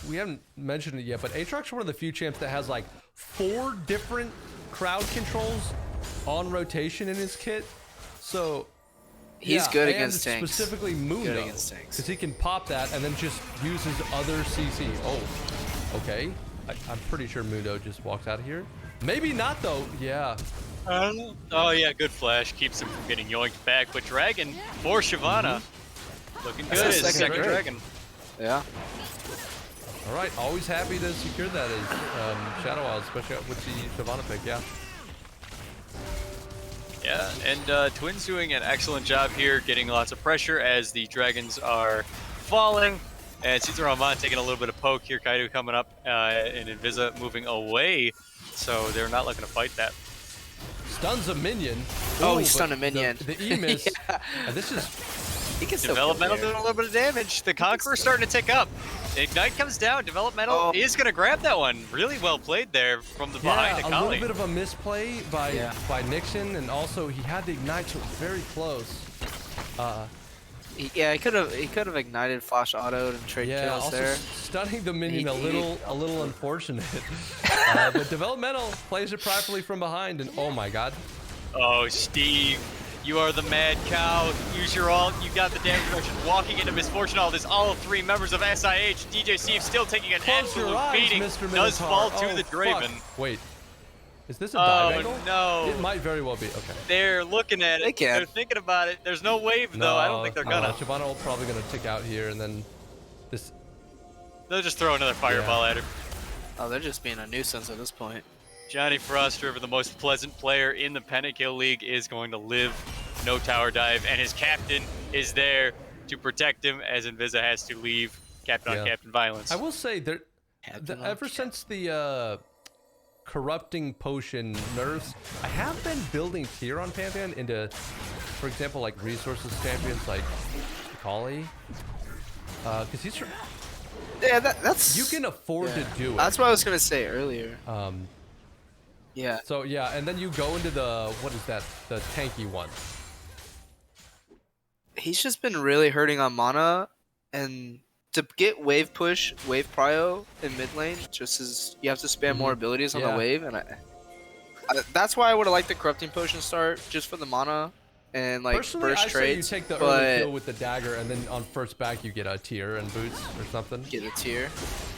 we haven't mentioned it yet, but Aatrox's one of the few champs that has like 4 different crowd controls on rotation in his kit. So he's good against tanks. Specifically Mundo, because he can pop that and then just use his other CC. Oh, okay. I'm pretty sure Mundo just walks out of here. Maybe not though. Yeah. Oh yeah, good flash keeps him from getting yoinked back. But Dragon for Shyvana, looking good. That's His second great. Dragon. Yeah. All right. Always happy to secure that as Shadow Wild, especially with the Shyvana pick. Yeah. Yeah, and Twins doing an excellent job here, getting lots of pressure as the Dragons are falling. And Caesar Rahman taking a little bit of poke here. Kaido coming up, and Invisa moving away. So they're not looking to fight that. Stuns a minion. Oh, he but stunned a minion. The E miss. Yeah. This is He can still Developmental kill doing a little bit of damage. The Conqueror's starting to tick up. Ignite comes down. Developmental is going to grab that one. Really well played there from the behind a Akali. little bit of a misplay by Nixon, and also he had the ignite, so it was very close. Yeah, he could have ignited, flash autoed, and trade kills also there. stunning the minion a little unfortunate. But Developmental plays it properly from behind, and oh my god. Oh, Steve, you are the mad cow. Use your ult. You got the damage reduction. Walking into Misfortune all this. All 3 members of SIH. DJ Steve still taking an Close your absolute eyes, beating. Mr. Does fall Minotaur. to the Draven. Fuck. Wait, is this a dive angle? No. It might very well be. Okay. They're looking at it. They can. They're thinking about it. There's no wave though. I don't think they're gonna. Shyvana will probably gonna tick out here, and then this. They'll just throw another fireball at her. Oh, they're just being a nuisance at this point. Johnny Frostriver, the most pleasant player in the Pentakill League, is going to live. No tower dive, and his captain is there to protect him as Invisa has to leave. Captain on captain violence. I will say there, ever since the corrupting potion nerfs, I have been building tier on Pantheon into, for example, like resources champions like Akali, because he's Yeah, that's you can afford to do it. That's what I was gonna say earlier. Yeah. So yeah, and then you go into the what is that? The tanky one. He's just been really hurting on mana, and to get wave push, wave prio in mid lane, just as you have to spam more abilities on the wave, and that's why I would have liked the corrupting potion start just for the mana and like Personally, burst I trades. say you take the but early kill with the dagger, and then on first back you get a tier and boots or something. get a tier.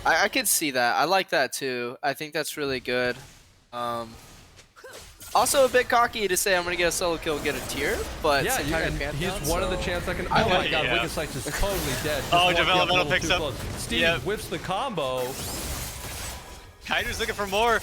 I could see that. I like that too. I think that's really good. Also a bit cocky to say I'm gonna get a solo kill, get a tier, but Yeah, Pantheon, he's one of the chance I can. Oh I my like god, it. Wicked Sight is totally dead. Just Oh, walking up a Developmental little picks too up. close. Steve Yep. whips the combo. Kaido's looking for more.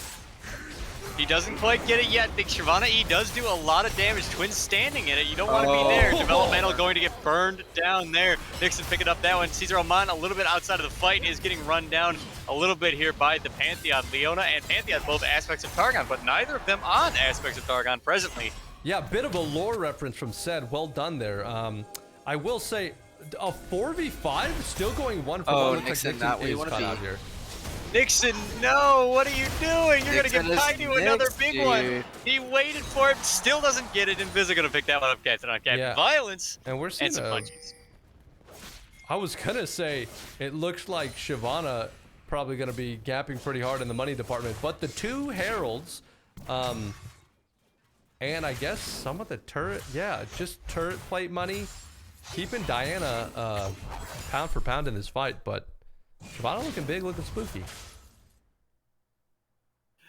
He doesn't quite get it yet. Big Shyvana E does do a lot of damage. Twins standing in it. You don't want to be there. Developmental going to get burned down there. Nixon picking up that one. Caesar Oman a little bit outside of the fight is getting run down a little bit here by the Pantheon. Leona and Pantheon both aspects of Targon, but neither of them on aspects of Targon presently. Yeah, bit of a lore reference from Sed. Well done there. I will say, a 4v5 still going 1 for 1. Looks Nixon, like not where you is wanna cut be. out here. Nixon, no, what are you doing? You're Nixon gonna give is Kaido another next, big one. dude. He waited for it, still doesn't get it. Invisa gonna pick that one up, Captain on Captain. Yeah. Violence And we're seeing and some punches. I was gonna say, it looks like Shyvana probably gonna be gapping pretty hard in the money department, but the 2 heralds, and I guess some of the turret, just turret plate money, keeping Diana pound for pound in this fight, but Shyvana looking big, looking spooky.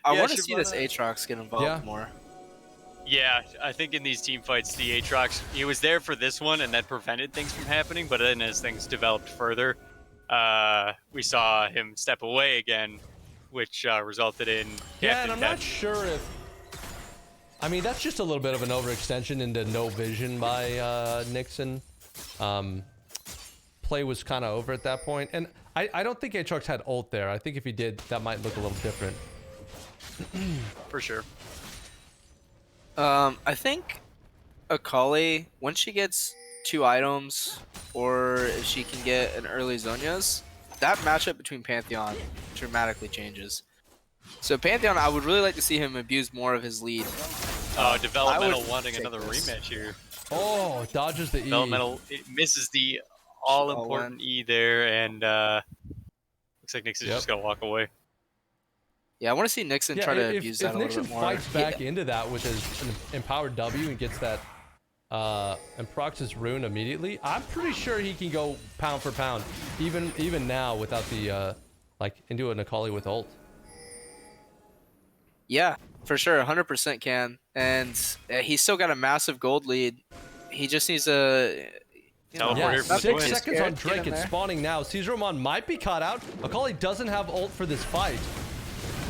I Yeah, want to see this Shyvana- Aatrox get involved more. Yeah, I think in these team fights, the Aatrox, he was there for this one, and that prevented things from happening. But then as things developed further, we saw him step away again, which resulted in Yeah, and Captain I'm not death. sure if... I mean, that's just a little bit of an overextension into no vision by Nixon. Play was kind of over at that point. And I don't think Aatrox had ult there. I think if he did, that might look a little different. For sure. I think Akali, once she gets 2 items, or if she can get an early Zonias, that matchup between Pantheon dramatically changes. So Pantheon, I would really like to see him abuse more of his lead. Developmental wanting take another this. rematch here. Oh, dodges the E. Developmental it misses the all-important E there, and looks like Nixon's just gonna walk away. Yeah, I want to see Nixon Yeah, try to if abuse that a Nixon little bit more. fights back into that with his empowered W and gets that and procs his rune immediately, I'm pretty sure he can go pound for pound, even now without the like into an Akali with ult. Yeah, For sure, 100% can. And he's still got a massive gold lead. He just needs a... Teleport Yeah, here for the 6 twins. seconds on Get Drake. in It's there. spawning now. Caesarmon might be caught out. Akali doesn't have ult for this fight.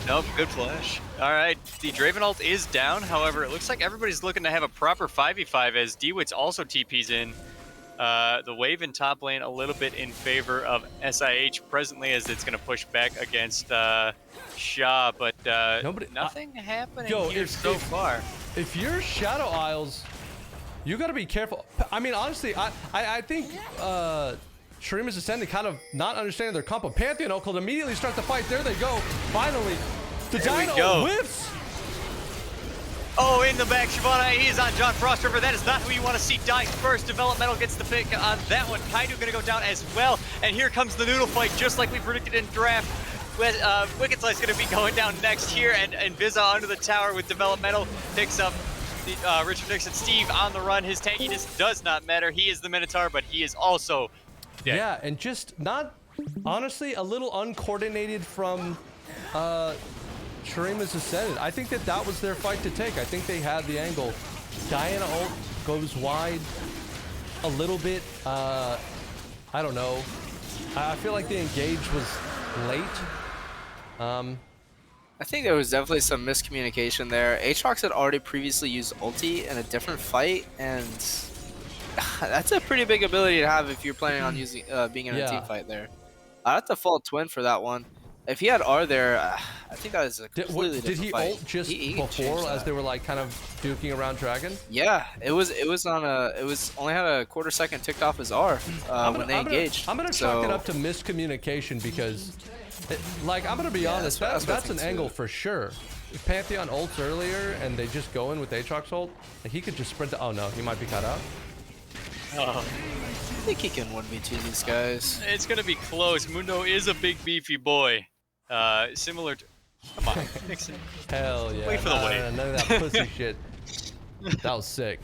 Nope, good flash. All right, the Draven ult is down. However, it looks like everybody's looking to have a proper 5v5 as DeWitt's also TPs in. The wave in top lane a little bit in favor of SIH presently as it's going to push back against SHA, but nothing happening here so far. If you're Shadow Isles, you got to be careful. I mean, honestly, I think Shurima's Ascendant kind of not understanding their comp. Pantheon ult could immediately start the fight. There they go. Finally, the Dino whiffs. Oh, in the back, Shyvana, he is on John Frostriver. That is not who you want to see die first. Developmental gets the pick on that one. Kaido gonna go down as well. And here comes the noodle fight, just like we predicted in draft. Wicked Slice gonna be going down next here, and Viza under the tower with Developmental picks up the, Richard Nixon. Steve on the run. His tankiness does not matter. He is the Minotaur, but he is also dead. Yeah, and just not, honestly, a little uncoordinated from Shurima's Ascendant. I think that was their fight to take. I think they had the angle. Diana ult goes wide a little bit. I don't know. I feel like the engage was late. I think there was definitely some miscommunication there. Aatrox had already previously used ulti in a different fight, and that's a pretty big ability to have if you're planning on using being in a team fight there. I have to fault Twin for that one. If he had R there, I think that is a completely different fight. Did he ult just before as they were like kind of duking around Dragon? Yeah, it was only had a quarter second ticked off his R when they engaged. I'm gonna chalk it up to miscommunication because, like, I'm gonna be honest, that's an angle for sure. If Pantheon ults earlier and they just go in with Aatrox ult, like, he could just sprint to, oh no, he might be cut out. I think he can 1v2 these guys. It's gonna be close. Mundo is a big beefy boy. Similar to... Come on, Nixon. Hell yeah. Wait for the wave. None of that pussy shit. That was sick.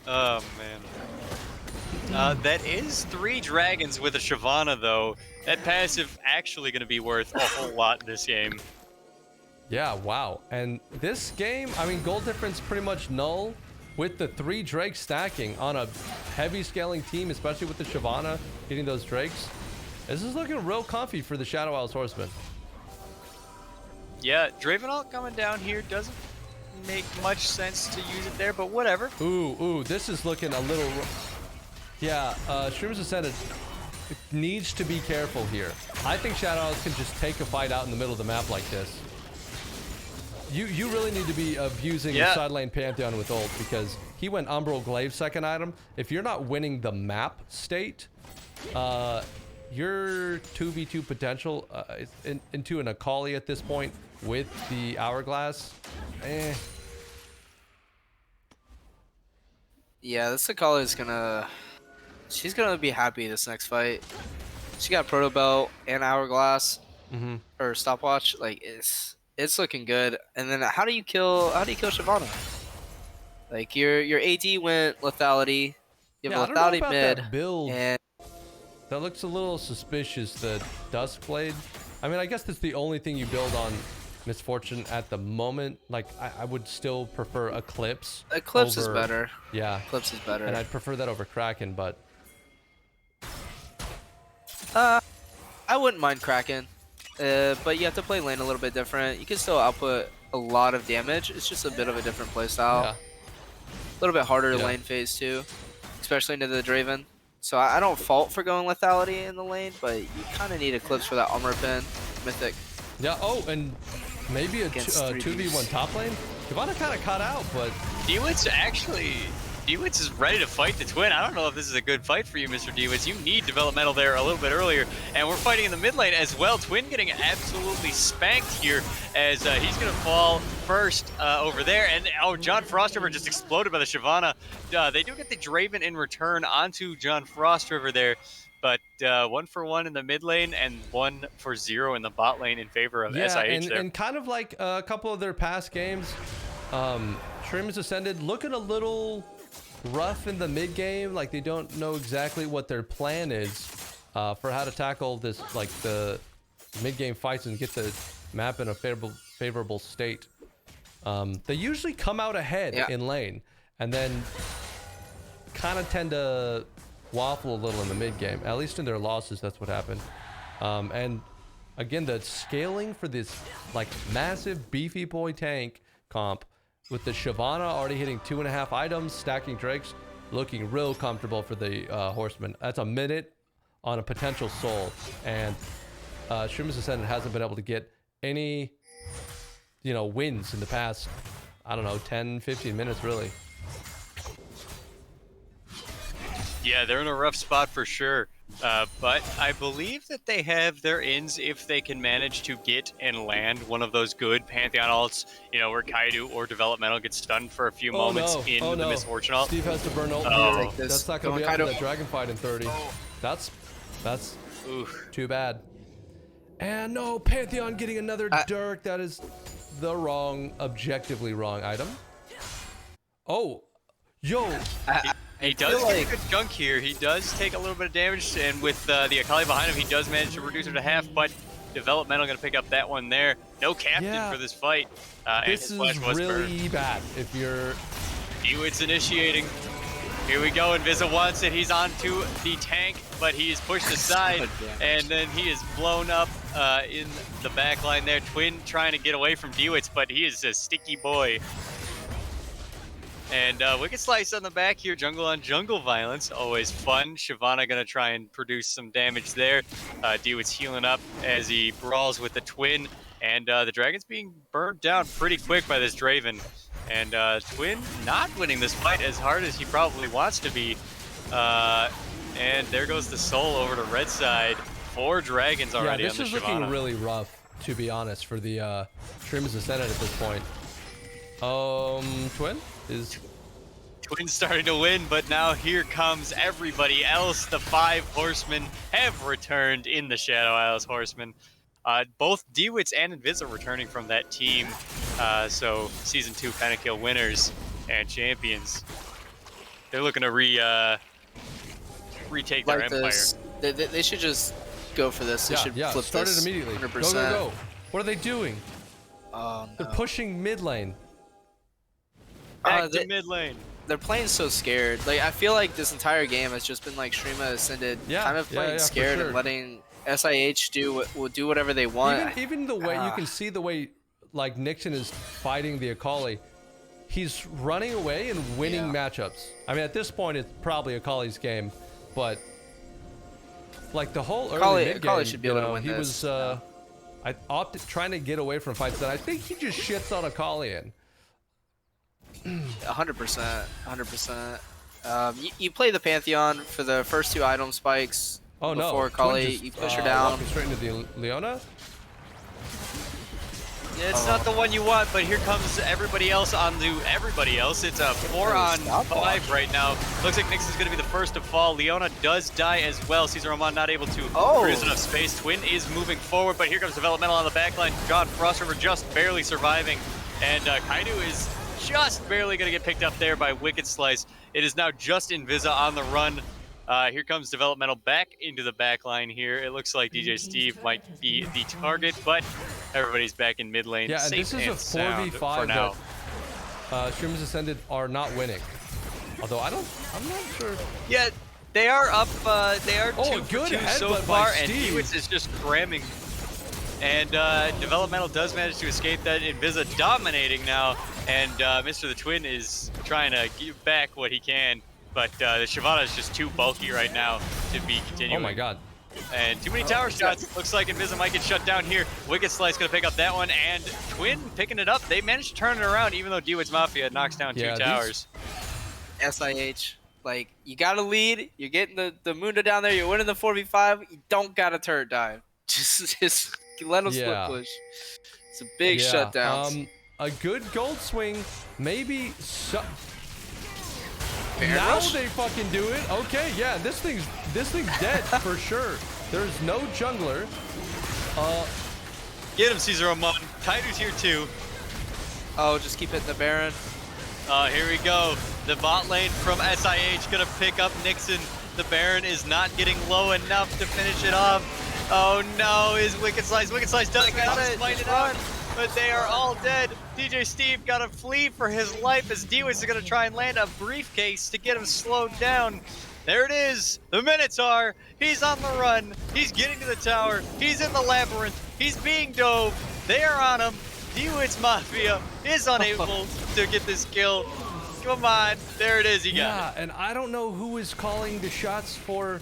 Oh, man. That is 3 dragons with a Shyvana, though. That passive actually going to be worth a whole lot this game. Yeah, wow. And this game, I mean, goal difference pretty much null with the 3 Drakes stacking on a heavy scaling team, especially with the Shyvana hitting those Drakes. This is looking real comfy for the Shadow Isles Horsemen. Yeah, Draven ult coming down here doesn't make much sense to use it there, but whatever. Ooh, this is looking a little... Yeah, Shurima's Ascendant needs to be careful here. I think Shadow Isles can just take a fight out in the middle of the map like this. You really need to be abusing the side lane Pantheon with ult because he went Umbral Glaive second item. If you're not winning the map state, your 2v2 potential into an Akali at this point with the Hourglass, Yeah, this Akali is gonna... She's gonna be happy this next fight. She got Proto Belt and Hourglass, or Stopwatch. Like, it's looking good. And then how do you kill Shyvana? Like, your AD went lethality. You have lethality mid. That build. And that looks a little suspicious, the Duskblade. I mean, I guess that's the only thing you build on Misfortune at the moment. Like, I would still prefer Eclipse. Eclipse is better. Yeah. Eclipse is better. And I'd prefer that over Kraken, but... I wouldn't mind Kraken. But you have to play lane a little bit different. You can still output a lot of damage. It's just a bit of a different playstyle. Yeah. A little bit harder to lane phase too, especially into the Draven. So I don't fault for going lethality in the lane, but you kind of need Eclipse for that armor pin, Mythic. Yeah, oh, and maybe a 2v1 top lane? Shyvana kind of caught out, but... DeWitt's is ready to fight the Twin. I don't know if this is a good fight for you, Mr. DeWitz. You need developmental there a little bit earlier. And we're fighting in the mid lane as well. Twin getting absolutely spanked here as he's going to fall first over there. And, oh, John Frostriver just exploded by the Shyvana. They do get the Draven in return onto John Frostriver there. But 1 for 1 in the mid lane and 1 for 0 in the bot lane in favor of SIH there. And kind of like a couple of their past games, Shurima's Ascended looking a little rough in the mid game. Like, they don't know exactly what their plan is for how to tackle this, like, the mid game fights and get the map in a favorable state. They usually come out ahead in lane, and then kind of tend to waffle a little in the mid game. At least in their losses, that's what happened. And again, the scaling for this like massive beefy boy tank comp with the Shyvana already hitting 2.5 items, stacking drakes, looking real comfortable for the Horsemen. That's a minute on a potential soul, and Shurima's Ascendant hasn't been able to get any, you know, wins in the past, I don't know, 10, 15 minutes really. Yeah, they're in a rough spot for sure. But I believe that they have their ins if they can manage to get and land one of those good Pantheon ults, you know, where Kaido or Developmental gets stunned for a few moments in the Misfortune ult. Steve has to burn ult here. That's not going to be after that dragon fight in 30. That's too bad. And no, Pantheon getting another Dirk. That is the wrong, objectively wrong item. Oh, yo. He does get a good chunk here. He does take a little bit of damage, and with the Akali behind him, he does manage to reduce it to half, but Developmental going to pick up that one there. No captain for this fight. This is really bad if you're... Dewitt's initiating. Here we go, Invisa wants it. He's onto the tank, but he is pushed aside, and then he is blown up in the back line there. Twin trying to get away from Dewitt's, but he is a sticky boy. And Wicked Slice on the back here, jungle on jungle violence, always fun. Shyvana gonna try and produce some damage there. Dewitt's healing up as he brawls with the Twin, and the Dragon's being burned down pretty quick by this Draven. And Twin not winning this fight as hard as he probably wants to be. And there goes the soul over to red side. 4 dragons already on the Shyvana. This is looking really rough, to be honest, for the Shurima's Ascendant at this point. Twin is... Twin's starting to win, but now here comes everybody else. The 5 Horsemen have returned in the Shadow Isles Horsemen. Both Dewitz and Invisa returning from that team. So Season 2 Pentakill winners and champions. They're looking to retake their empire. They should just go for this. They should flip start this it immediately. 100%. Go. What are they doing? Oh, no. They're pushing mid lane. Back to mid lane. They're playing so scared. Like, I feel like this entire game has just been like Shurima Ascended kind of playing scared and letting SIH do whatever they want. Even the way you can see the way like Nixon is fighting the Akali, he's running away and winning matchups. I mean, at this point, it's probably Akali's game, but like the whole early mid game, should be able to win he was I opted trying to get away from fights that I think he just shits on Akali in. 100%, 100%. You play the Pantheon for the first 2 item spikes. Before Akali, you push her down. Walking straight into the Leona. Yeah, it's not the one you want, but here comes everybody else onto everybody else. It's a 4-on-5 right now. Looks like Nixon's going to be the first to fall. Leona does die as well. Caesar Roman not able to produce enough space. Twin is moving forward, but here comes Developmental on the backline. John Frostriver just barely surviving. And Kaido is just barely going to get picked up there by Wicked Slice. It is now just Invisa on the run. Here comes Developmental back into the back line here. It looks like DJ Steve might be the target, but everybody's back in mid lane. Yeah, and this is a 4v5 that Shurima's Ascended are not winning. Although I'm not sure. Yeah, they are up. They are 2 for 2 so far, and Dewitz is just cramming. And Developmental does manage to escape that. Invisa dominating now, and Mr. the Twin is trying to give back what he can. But the Shyvana is just too bulky right now to be continuing. Oh my god. And too many tower shots. Looks like Invisa might get shut down here. Wicked Slice going to pick up that one, and Twin picking it up. They managed to turn it around, even though Dewitz Mafia knocks down 2 towers. SIH, like, you got to lead. You're getting the Mundo down there. You're winning the 4v5. You don't got to turret dive. Just let them split push. It's a big shutdown. A good gold swing, maybe... Baron now rush? They fucking do it. Okay, yeah, this thing's dead for sure. There's no jungler. Get him, Caesar Roman. Kaido's here too. Oh, just keep hitting the Baron. Here we go. The bot lane from SIH gonna pick up Nixon. The Baron is not getting low enough to finish it off. Oh no, is Wicked Slice. Wicked Slice does it. Fight it out. but they are all dead. DJ Steve got to flee for his life as Dewis is going to try and land a briefcase to get him slowed down. There it is. The Minotaur. He's on the run. He's getting to the tower. He's in the labyrinth. He's being dove. They are on him. Dewis Mafia is unable to get this kill. Come on. There it is. He got it. And I don't know who is calling the shots for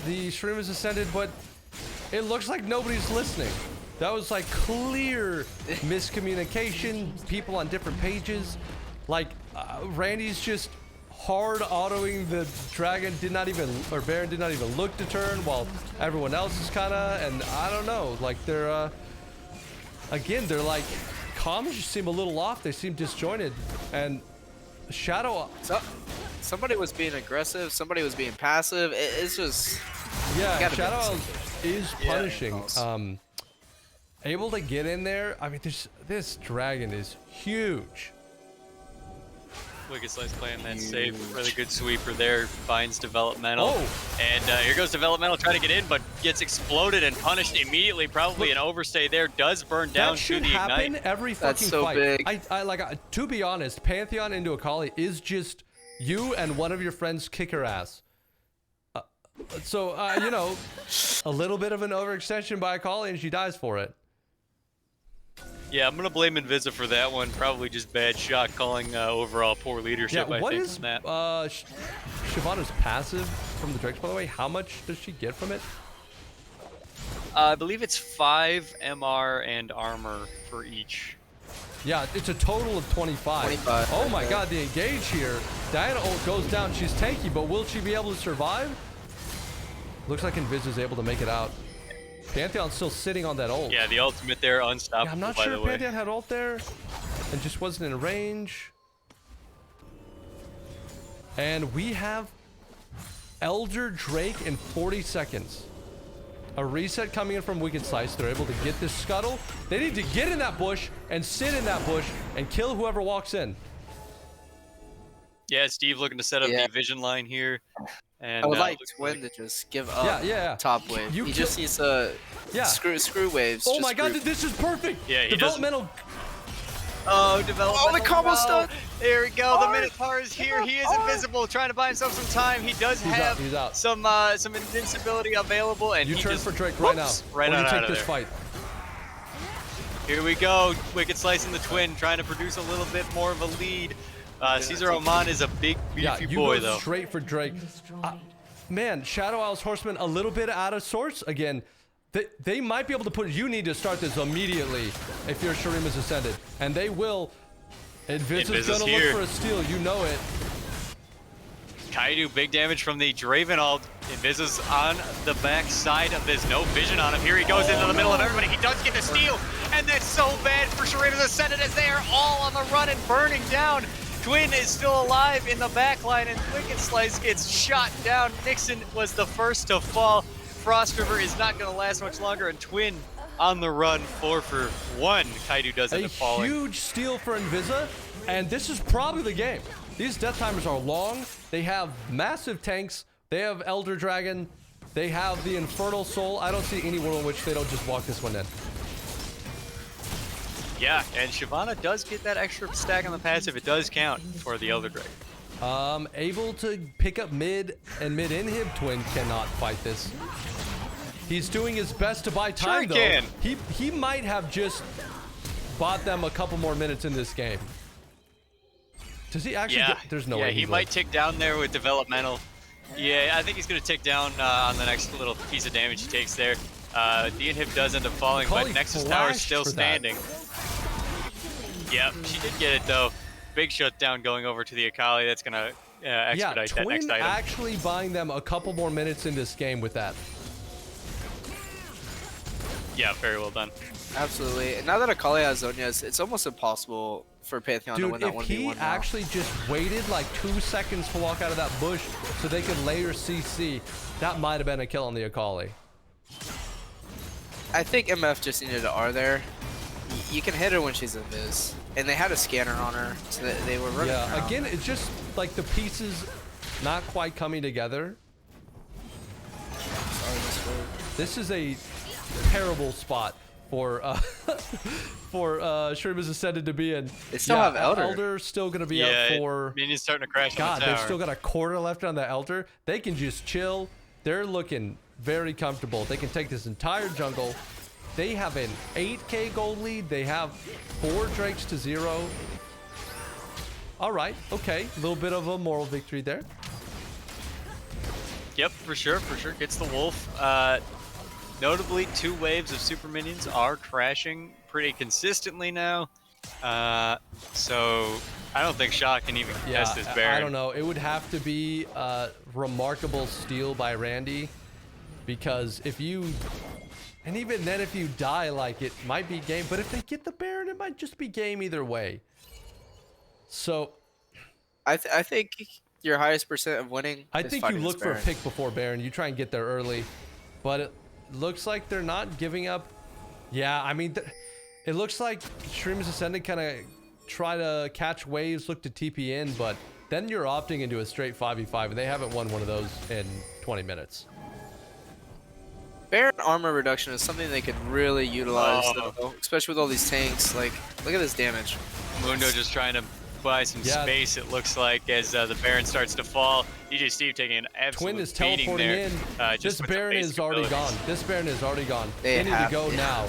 the Shurima's Ascended, but it looks like nobody's listening. That was like clear miscommunication, people on different pages. Like Randy's just hard autoing the dragon, Baron did not even look to turn, while everyone else is kinda, and I don't know, like they're again, they're like, comms just seem a little off, they seem disjointed, and Shadow... Somebody was being aggressive, somebody was being passive, it's just... Yeah, Shadow is punishing. Able to get in there. I mean, this dragon is huge. Wicked Slice playing that safe. Really good sweeper there. Finds Developmental. And here goes Developmental trying to get in, but gets exploded and punished immediately. Probably an overstay there. Does burn down that should to the happen Ignite. every fucking That's so fight. big. To be honest, Pantheon into Akali is just you and one of your friends kick her ass. You know, a little bit of an overextension by Akali and she dies for it. Yeah, I'm gonna blame Invisa for that one. Probably just bad shot calling, overall poor leadership. Yeah, I what think is from that. Shyvana's passive from the Drakes, by the way? How much does she get from it? I believe it's 5 MR and armor for each. Yeah, it's a total of 25. 25. Oh my god, the engage here. Diana ult goes down. She's tanky, but will she be able to survive? Looks like Invisa's able to make it out. Pantheon's still sitting on that ult. Yeah, the ultimate there, unstoppable, Yeah, I'm not by sure the if way. Pantheon had ult there and just wasn't in range. And we have Elder Drake in 40 seconds. A reset coming in from Wicked Slice. They're able to get this scuttle. They need to get in that bush and sit in that bush and kill whoever walks in. Yeah, Steve looking to set up the vision line here. And, I would like looks Twin to just give up top wave. You he just needs to screw waves. Oh just my god, screw- this is perfect. Yeah, he Developmental. Oh, Developmental. Oh, the combo stun. There we go. The Minotaur is here. He is invisible, trying to buy himself some time. He does have he's out. some invincibility available, and You he turn just, for Drake right now. Right or on you out take of this there. fight. Here we go. Wicked slicing the Twin, trying to produce a little bit more of a lead. Caesar Oman is a big, beefy you boy, go though. straight for Drake. Man, Shadow Owl's Horsemen a little bit out of sorts. Again, they might be able to put... You need to start this immediately if your Shurima's Ascended. And they will. Invisa's gonna here. look for a steal. You know it. Kaidu, big damage from the Draven ult. Invisa's on the back side of this. No vision on him. Here he goes into the middle of everybody. He does get the steal. And that's so bad for Shurima's Ascended as they are all on the run and burning down. Twin is still alive in the back line, and Wicked Slice gets shot down. Nixon was the first to fall. Frost River is not going to last much longer, and Twin on the run, 4 for 1. Kaidu does end up falling. A huge steal for Invisa, and this is probably the game. These death timers are long. They have massive tanks. They have Elder Dragon. They have the Infernal Soul. I don't see any world in which they don't just walk this one in. Yeah, and Shyvana does get that extra stack on the passive. It does count for the Elder Dragon. Able to pick up mid and mid inhib. Twin cannot fight this. He's doing his best to buy time, Sure he though. He might have just bought them a couple more minutes in this game. Does he actually get... There's no way. Yeah, he might tick down there with developmental. Yeah, I think he's going to tick down on the next little piece of damage he takes there. The inhib does end up falling, but Nexus Tower is still standing. Yep, she did get it, though. Big shutdown going over to the Akali. That's going to expedite that next Twin item. actually buying them a couple more minutes in this game with that. Yeah, very well done. Absolutely. And now that Akali has Zhonya's, it's almost impossible for Pantheon to win that 1v1 if he actually just waited like 2 seconds to walk out of that bush so they could layer CC, that might have been a kill on the Akali. I think MF just needed to R there. You can hit her when she's invis. And they had a scanner on her, so they were running around. Again, it's just like the pieces not quite coming together. This is a terrible spot for Shurima's Ascended to be in. They still have Elder. Elder's still gonna be up for. Minions starting to crash on God, the tower. they've still got a quarter left on the Elder. They can just chill. They're looking very comfortable. They can take this entire jungle. They have an 8k gold lead. They have 4 Drakes to 0. All right, okay, a little bit of a moral victory there. Yep, for sure. Gets the wolf. Notably, 2 waves of super minions are crashing pretty consistently now. So I don't think SHA can even contest this Baron. I don't know. It would have to be a remarkable steal by Randy, because if you, and even then if you die, like, it might be game, but if they get the Baron, it might just be game either way. So I think your highest percent of winning. I is think you fighting look this for a Baron. pick before Baron. You try and get there early, but it looks like they're not giving up. Yeah, I mean, it looks like Shurima's Ascendant kind of try to catch waves, look to TP in, but then you're opting into a straight 5v5, and they haven't won one of those in 20 minutes. Baron armor reduction is something they could really utilize, though, especially with all these tanks. Like, look at this damage. Mundo just trying to buy some space, it looks like, as the Baron starts to fall. DJ Steve taking an absolute Twin is beating teleporting there. in. This Baron is already gone. This Baron is already gone. They need to go now.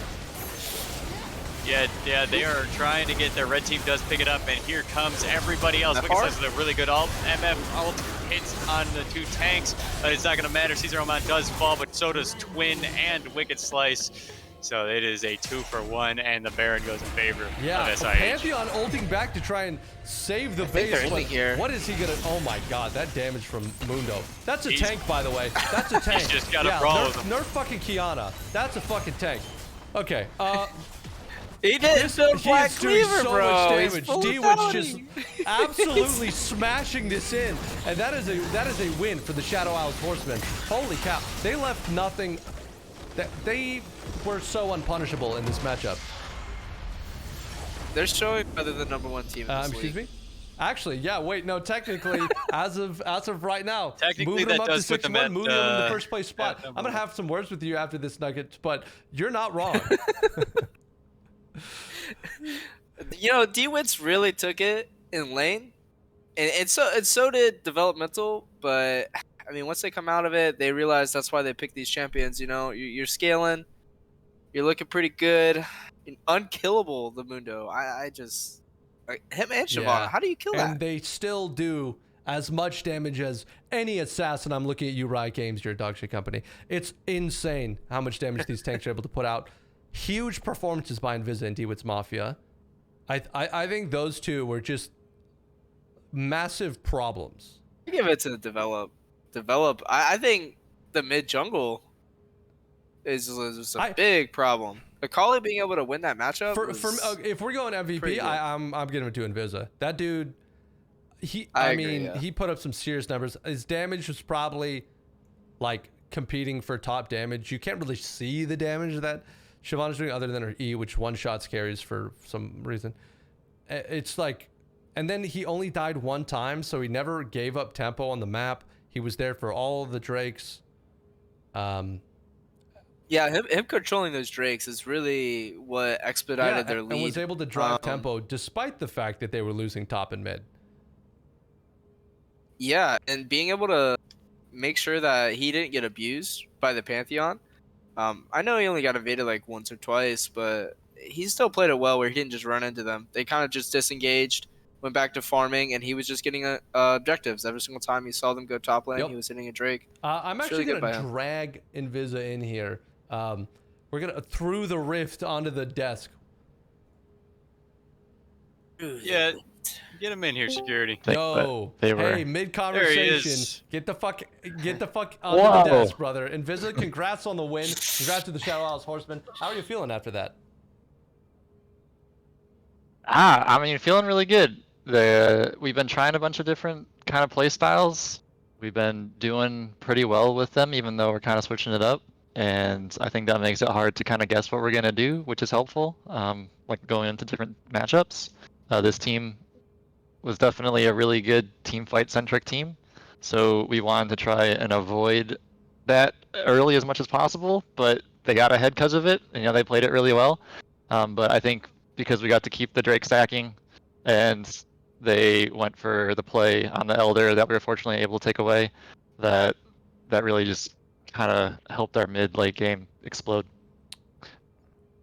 Yeah, they are trying to get their red team does pick it up, and here comes everybody else. Wicked Slice with a really good ult. MF ult hits on the 2 tanks, but it's not going to matter. Caesar Oman does fall, but so does Twin and Wicked Slice. So it is a 2-for-1, and the Baron goes in favor of SIH. Pantheon ulting back to try and save the base. What is he gonna? Oh my God, that damage from Mundo. That's a tank, by the way. That's a tank. He's just got to brawl with him. Nerf fucking Kiana. That's a fucking tank. Okay. He did Black Cleaver, so bro. much damage. D-Witch just absolutely smashing this in, and that is a win for the Shadow Isles Horsemen. Holy cow! They left nothing. They were so unpunishable in this matchup. They're showing whether the #1 team in this excuse league. me? Actually, yeah, wait, no, technically, as of right now, technically moving them up to 6-1, moving them in the first place spot. I'm gonna have some words with you after this, Nuggetz, but you're not wrong. You know, D-Wits really took it in lane, and so did developmental. But I mean, once they come out of it, they realize that's why they pick these champions. You know, you're scaling, you're looking pretty good, unkillable. The Mundo, I just like him and Siobhan. Yeah. How do you kill that? And they still do as much damage as any assassin. I'm looking at you, Riot Games, your dog shit company. It's insane how much damage these tanks are able to put out. Huge performances by Invisa and D-Wits Mafia. I think those two were just massive problems. I give it to develop. I think the mid jungle is a big problem. Akali being able to win that matchup. If we're going MVP, I'm giving it to Invisa. That dude, he put up some serious numbers. His damage was probably like competing for top damage. You can't really see the damage that Siobhan is doing other than her E, which one-shots carries for some reason. It's like, and then he only died 1 time, so he never gave up tempo on the map. He was there for all of the Drakes. Yeah, him controlling those Drakes is really what expedited their lead. And was able to drive tempo despite the fact that they were losing top and mid. Yeah, and being able to make sure that he didn't get abused by the Pantheon. I know he only got evaded like once or twice, but he still played it well where he didn't just run into them. They kind of just disengaged, went back to farming, and he was just getting objectives. Every single time you saw them go top lane, he was hitting a Drake. I'm actually going to drag Invisa in here. We're going to through the rift onto the desk. Yeah, get him in here, security. No. Hey, mid-conversation. Get the fuck onto the desk, brother. Invisa, congrats on the win. Congrats to the Shadow Isles Horsemen. How are you feeling after that? I mean, feeling really good. We've been trying a bunch of different kind of play styles. We've been doing pretty well with them, even though we're kind of switching it up. And I think that makes it hard to kind of guess what we're going to do, which is helpful, like going into different matchups. This team was definitely a really good team fight centric team. So we wanted to try and avoid that early as much as possible, but they got ahead because of it. And, they played it really well. But I think because we got to keep the Drake stacking, and they went for the play on the Elder that we were fortunately able to take away, that really just kind of helped our mid-late game explode.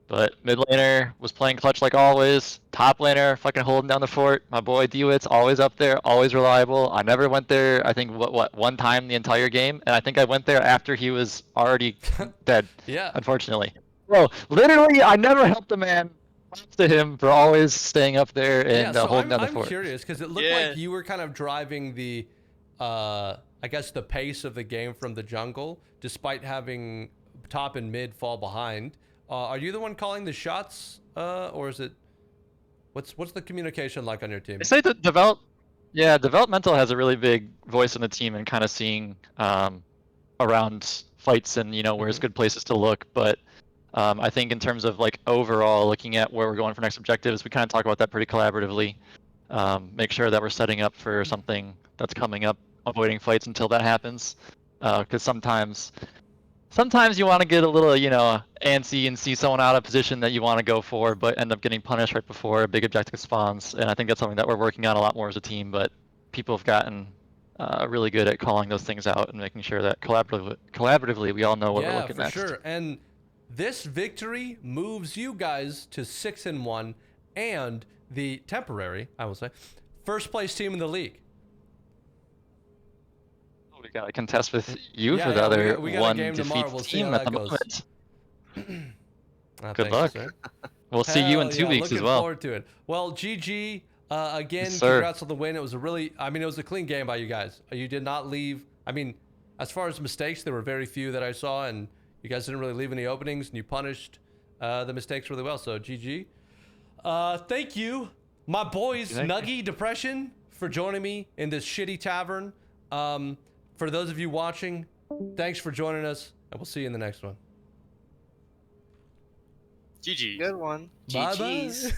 But mid laner was playing clutch like always. Top laner fucking holding down the fort. My boy DeWitt's always up there, always reliable. I never went there, I think, one time the entire game. And I think I went there after he was already dead, Yeah. unfortunately. Bro, literally, I never helped a man. Props to him for always staying up there and so holding down the I'm fort. curious because it looked like you were kind of driving the, I guess, the pace of the game from the jungle, despite having top and mid fall behind. Are you the one calling the shots, or is it? What's the communication like on your team? I say that developmental has a really big voice in the team and kind of seeing around fights and where's good places to look. But I think in terms of like overall looking at where we're going for next objectives, we kind of talk about that pretty collaboratively. Make sure that we're setting up for something that's coming up, avoiding fights until that happens. Because sometimes you want to get a little, antsy and see someone out of position that you want to go for, but end up getting punished right before a big objective spawns. And I think that's something that we're working on a lot more as a team, but people have gotten really good at calling those things out and making sure that collaboratively we all know what we're looking next. Yeah, for sure. And this victory moves you guys to 6-1 and the temporary, I will say, first place team in the league. We got to contest with you for the other we got one a game defeat tomorrow. We'll see team how at the that goes. moment. Good Thanks, luck. sir. We'll see you in 2 weeks as well. Looking forward to it. Well, GG. Again, Yes, sir. congrats on the win. It was it was a clean game by you guys. You did not leave. I mean, as far as mistakes, there were very few that I saw, and you guys didn't really leave any openings, and you punished the mistakes really well. So, GG. Thank you, my boys, Nuggy, Depression, for joining me in this shitty tavern. For those of you watching, thanks for joining us, and we'll see you in the next one. GG. Good one. Bye-bye. GG's.